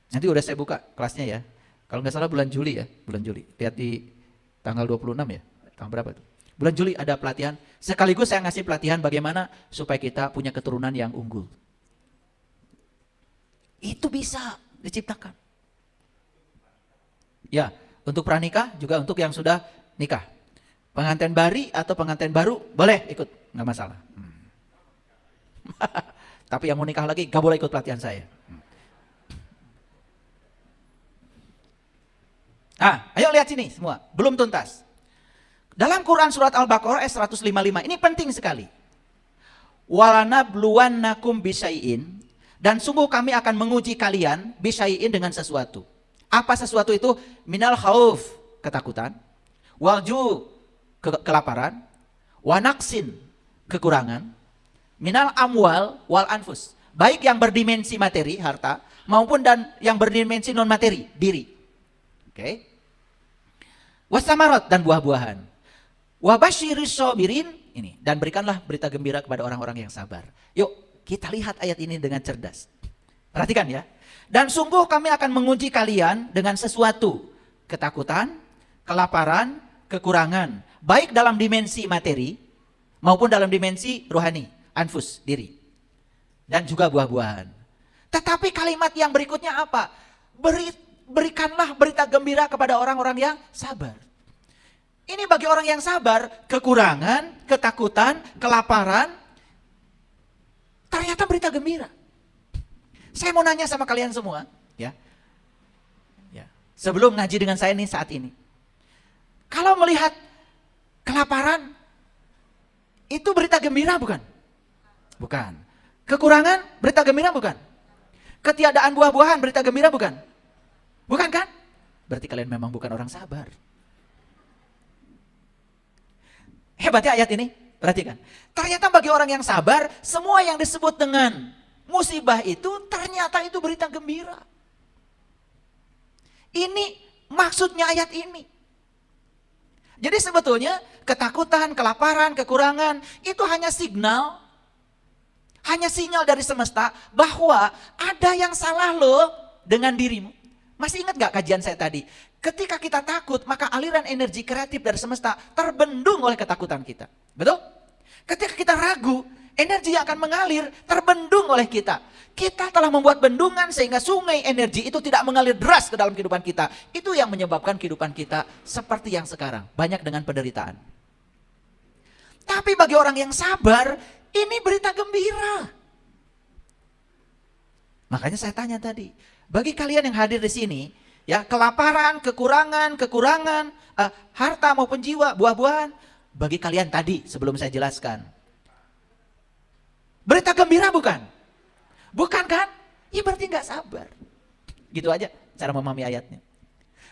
Nanti udah saya buka kelasnya ya. Kalau nggak salah bulan Juli ya, bulan Juli. Lihat di tanggal 26 ya. Tanggal berapa itu? Bulan Juli ada pelatihan. Sekaligus saya ngasih pelatihan bagaimana supaya kita punya keturunan yang unggul. Itu bisa diciptakan. Ya, untuk pranikah juga untuk yang sudah nikah. Pengantin bari atau pengantin baru boleh ikut, nggak masalah. Tapi yang mau nikah lagi nggak boleh ikut pelatihan saya. Ayo lihat sini semua, belum tuntas. Dalam Quran surat Al-Baqarah ayat 155, ini penting sekali. Walanabluwannakum bisyai'in, dan sungguh kami akan menguji kalian bisyai'in dengan sesuatu. Apa sesuatu itu? Minal khauf, ketakutan, walju, kelaparan, wanaksin, kekurangan, minal amwal wal anfus, baik yang berdimensi materi, harta, maupun dan yang berdimensi non materi, diri. Oke. Wasamarat, dan buah-buahan. Wabasyiris sabirin, ini, dan berikanlah berita gembira kepada orang-orang yang sabar. Yuk kita lihat ayat ini dengan cerdas. Perhatikan ya. Dan sungguh kami akan menguji kalian dengan sesuatu, ketakutan, kelaparan, kekurangan, baik dalam dimensi materi maupun dalam dimensi rohani, anfus, diri, dan juga buah-buahan. Tetapi kalimat yang berikutnya apa? Berikanlah berita gembira kepada orang-orang yang sabar. Ini bagi orang yang sabar, kekurangan, ketakutan, kelaparan, ternyata berita gembira. Saya mau nanya sama kalian semua, ya. Sebelum ngaji dengan saya nih saat ini. Kalau melihat kelaparan, itu berita gembira bukan? Bukan. Kekurangan, berita gembira bukan? Ketiadaan buah-buahan berita gembira bukan? Bukan kan? Berarti kalian memang bukan orang sabar. Hebatnya ayat ini, perhatikan. Ternyata bagi orang yang sabar, semua yang disebut dengan musibah itu ternyata itu berita gembira. Ini maksudnya ayat ini. Jadi sebetulnya ketakutan, kelaparan, kekurangan itu hanya signal, hanya sinyal dari semesta bahwa ada yang salah loh dengan dirimu. Masih ingat gak kajian saya tadi? Ketika kita takut, maka aliran energi kreatif dari semesta terbendung oleh ketakutan kita. Betul? Ketika kita ragu, energi yang akan mengalir terbendung oleh kita. Kita telah membuat bendungan sehingga sungai energi itu tidak mengalir deras ke dalam kehidupan kita. Itu yang menyebabkan kehidupan kita seperti yang sekarang. Banyak dengan penderitaan. Tapi bagi orang yang sabar, ini berita gembira. Makanya saya tanya tadi, bagi kalian yang hadir di sini, ya kelaparan, kekurangan, harta maupun jiwa, buah-buahan, bagi kalian tadi sebelum saya jelaskan, berita gembira bukan? Bukan kan? Ya berarti nggak sabar. Gitu aja cara memahami ayatnya.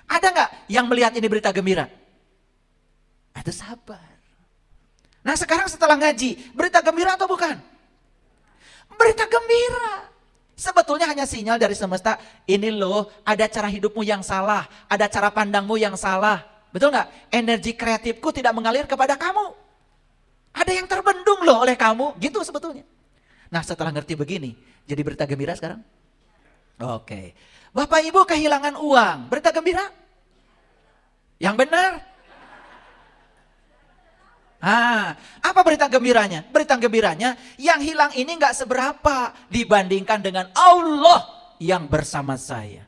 Ada nggak yang melihat ini berita gembira? Ada sabar. Nah sekarang setelah ngaji, berita gembira atau bukan? Berita gembira. Sebetulnya hanya sinyal dari semesta, ini loh ada cara hidupmu yang salah, ada cara pandangmu yang salah. Betul nggak? Energi kreatifku tidak mengalir kepada kamu. Ada yang terbendung loh oleh kamu, gitu sebetulnya. Nah setelah ngerti begini, jadi berita gembira sekarang? Oke. Bapak Ibu kehilangan uang, berita gembira? Yang benar? Apa berita gembiranya? Berita gembiranya yang hilang ini nggak seberapa dibandingkan dengan Allah yang bersama saya.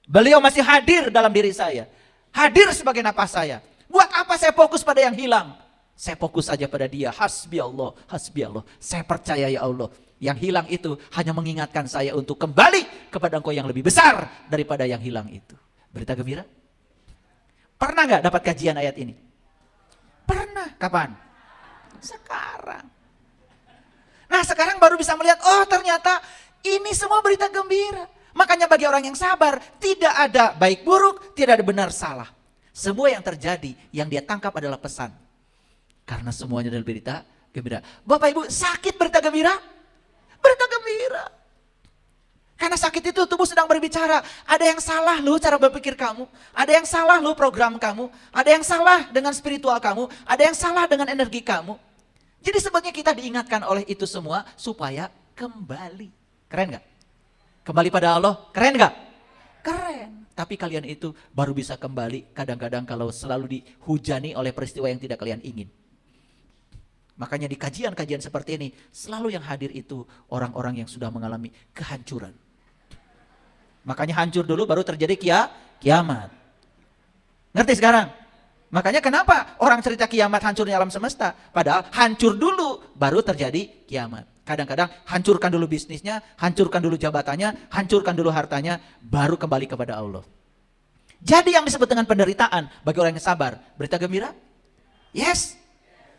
Beliau masih hadir dalam diri saya. Hadir sebagai napas saya. Buat apa saya fokus pada yang hilang? Saya fokus saja pada dia. Hasbi Allah, hasbi Allah. Saya percaya ya Allah. Yang hilang itu hanya mengingatkan saya untuk kembali kepada Engkau yang lebih besar daripada yang hilang itu. Berita gembira? Pernah nggak dapat kajian ayat ini? Pernah. Kapan? Sekarang. Nah sekarang baru bisa melihat, oh ternyata ini semua berita gembira. Makanya bagi orang yang sabar, tidak ada baik buruk, tidak ada benar salah. Semua yang terjadi, yang dia tangkap adalah pesan. Karena semuanya adalah berita gembira. Bapak Ibu sakit berita gembira? Berita gembira. Karena sakit itu tubuh sedang berbicara. Ada yang salah loh cara berpikir kamu. Ada yang salah loh program kamu. Ada yang salah dengan spiritual kamu. Ada yang salah dengan energi kamu. Jadi sebetulnya kita diingatkan oleh itu semua supaya kembali. Keren gak? Kembali pada Allah. Keren gak? Keren. Tapi kalian itu baru bisa kembali kadang-kadang kalau selalu dihujani oleh peristiwa yang tidak kalian ingin. Makanya di kajian-kajian seperti ini, selalu yang hadir itu orang-orang yang sudah mengalami kehancuran. Makanya hancur dulu baru terjadi kiamat. Ngerti sekarang? Makanya kenapa orang cerita kiamat hancurnya alam semesta? Padahal hancur dulu baru terjadi kiamat. Kadang-kadang hancurkan dulu bisnisnya, hancurkan dulu jabatannya, hancurkan dulu hartanya, baru kembali kepada Allah. Jadi yang disebut dengan penderitaan bagi orang yang sabar, berita gembira? Yes?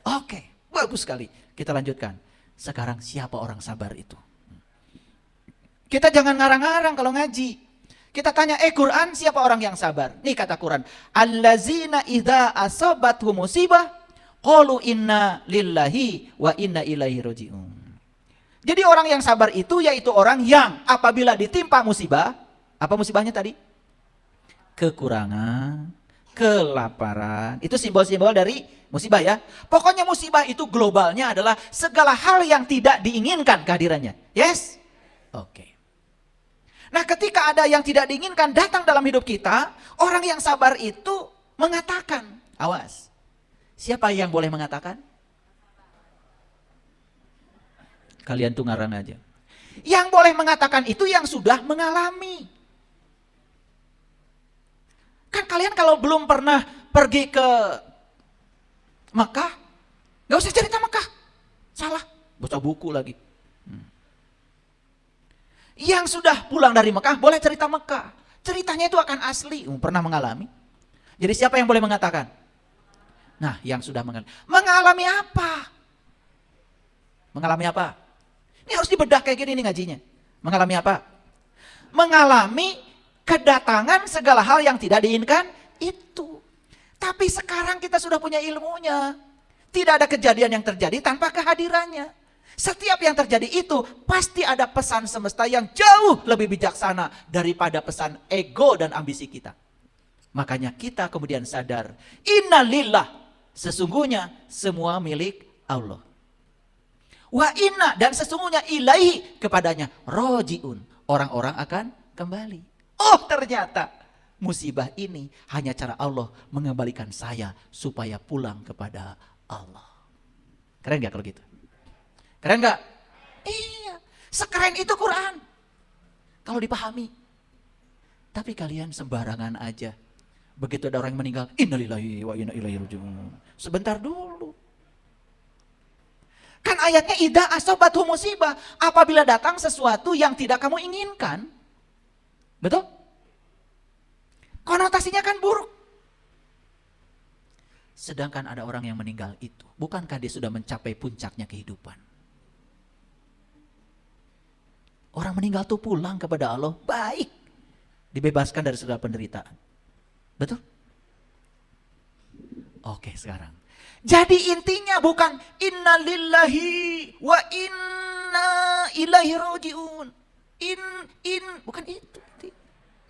Oke. Bagus sekali. Kita lanjutkan. Sekarang siapa orang sabar itu? Kita jangan ngarang-ngarang kalau ngaji. Kita tanya, Quran siapa orang yang sabar? Nih kata Quran. Allazina idza asabathum musibah qalu inna lillahi wa inna ilaihi raji'un. Jadi orang yang sabar itu yaitu orang yang apabila ditimpa musibah, apa musibahnya tadi? Kekurangan, kelaparan. Itu simbol-simbol dari musibah ya. Pokoknya musibah itu globalnya adalah segala hal yang tidak diinginkan kehadirannya. Yes? Oke. Nah ketika ada yang tidak diinginkan datang dalam hidup kita, orang yang sabar itu mengatakan, awas. Siapa yang boleh mengatakan? Kalian tuh ngarang aja. Yang boleh mengatakan itu yang sudah mengalami. Kan kalian kalau belum pernah pergi ke Mekah, gak usah cerita Mekah. Salah, baca buku lagi. Yang sudah pulang dari Mekah boleh cerita Mekah. Ceritanya itu akan asli, pernah mengalami. Jadi siapa yang boleh mengatakan? Nah, yang sudah mengalami. Mengalami apa? Mengalami apa? Ini harus dibedah kayak gini nih ngajinya. Mengalami apa? mengalami kedatangan segala hal yang tidak diinginkan itu. Tapi sekarang kita sudah punya ilmunya. Tidak ada kejadian yang terjadi tanpa kehadirannya. Setiap yang terjadi itu pasti ada pesan semesta yang jauh lebih bijaksana daripada pesan ego dan ambisi kita. Makanya kita kemudian sadar, innalillah, sesungguhnya semua milik Allah. Wa inna, dan sesungguhnya ilaihi, kepadanya rojiun, orang-orang akan kembali. Oh, ternyata musibah ini hanya cara Allah mengembalikan saya supaya pulang kepada Allah. Keren gak kalau gitu? Keren gak? Iya, sekeren itu Quran kalau dipahami. Tapi kalian sembarangan aja. Begitu ada orang yang meninggal, innalillahi wa inna ilaihi raji'un. Sebentar dulu. Kan ayatnya idza asabathu musibah, apabila datang sesuatu yang tidak kamu inginkan. Betul? Konotasinya kan buruk. Sedangkan ada orang yang meninggal itu, bukankah dia sudah mencapai puncaknya kehidupan? Orang meninggal tuh pulang kepada Allah baik, dibebaskan dari segala penderitaan. Betul? Oke, sekarang. Jadi intinya bukan innalillahi wa inna ilaihi raji'un. Bukan itu.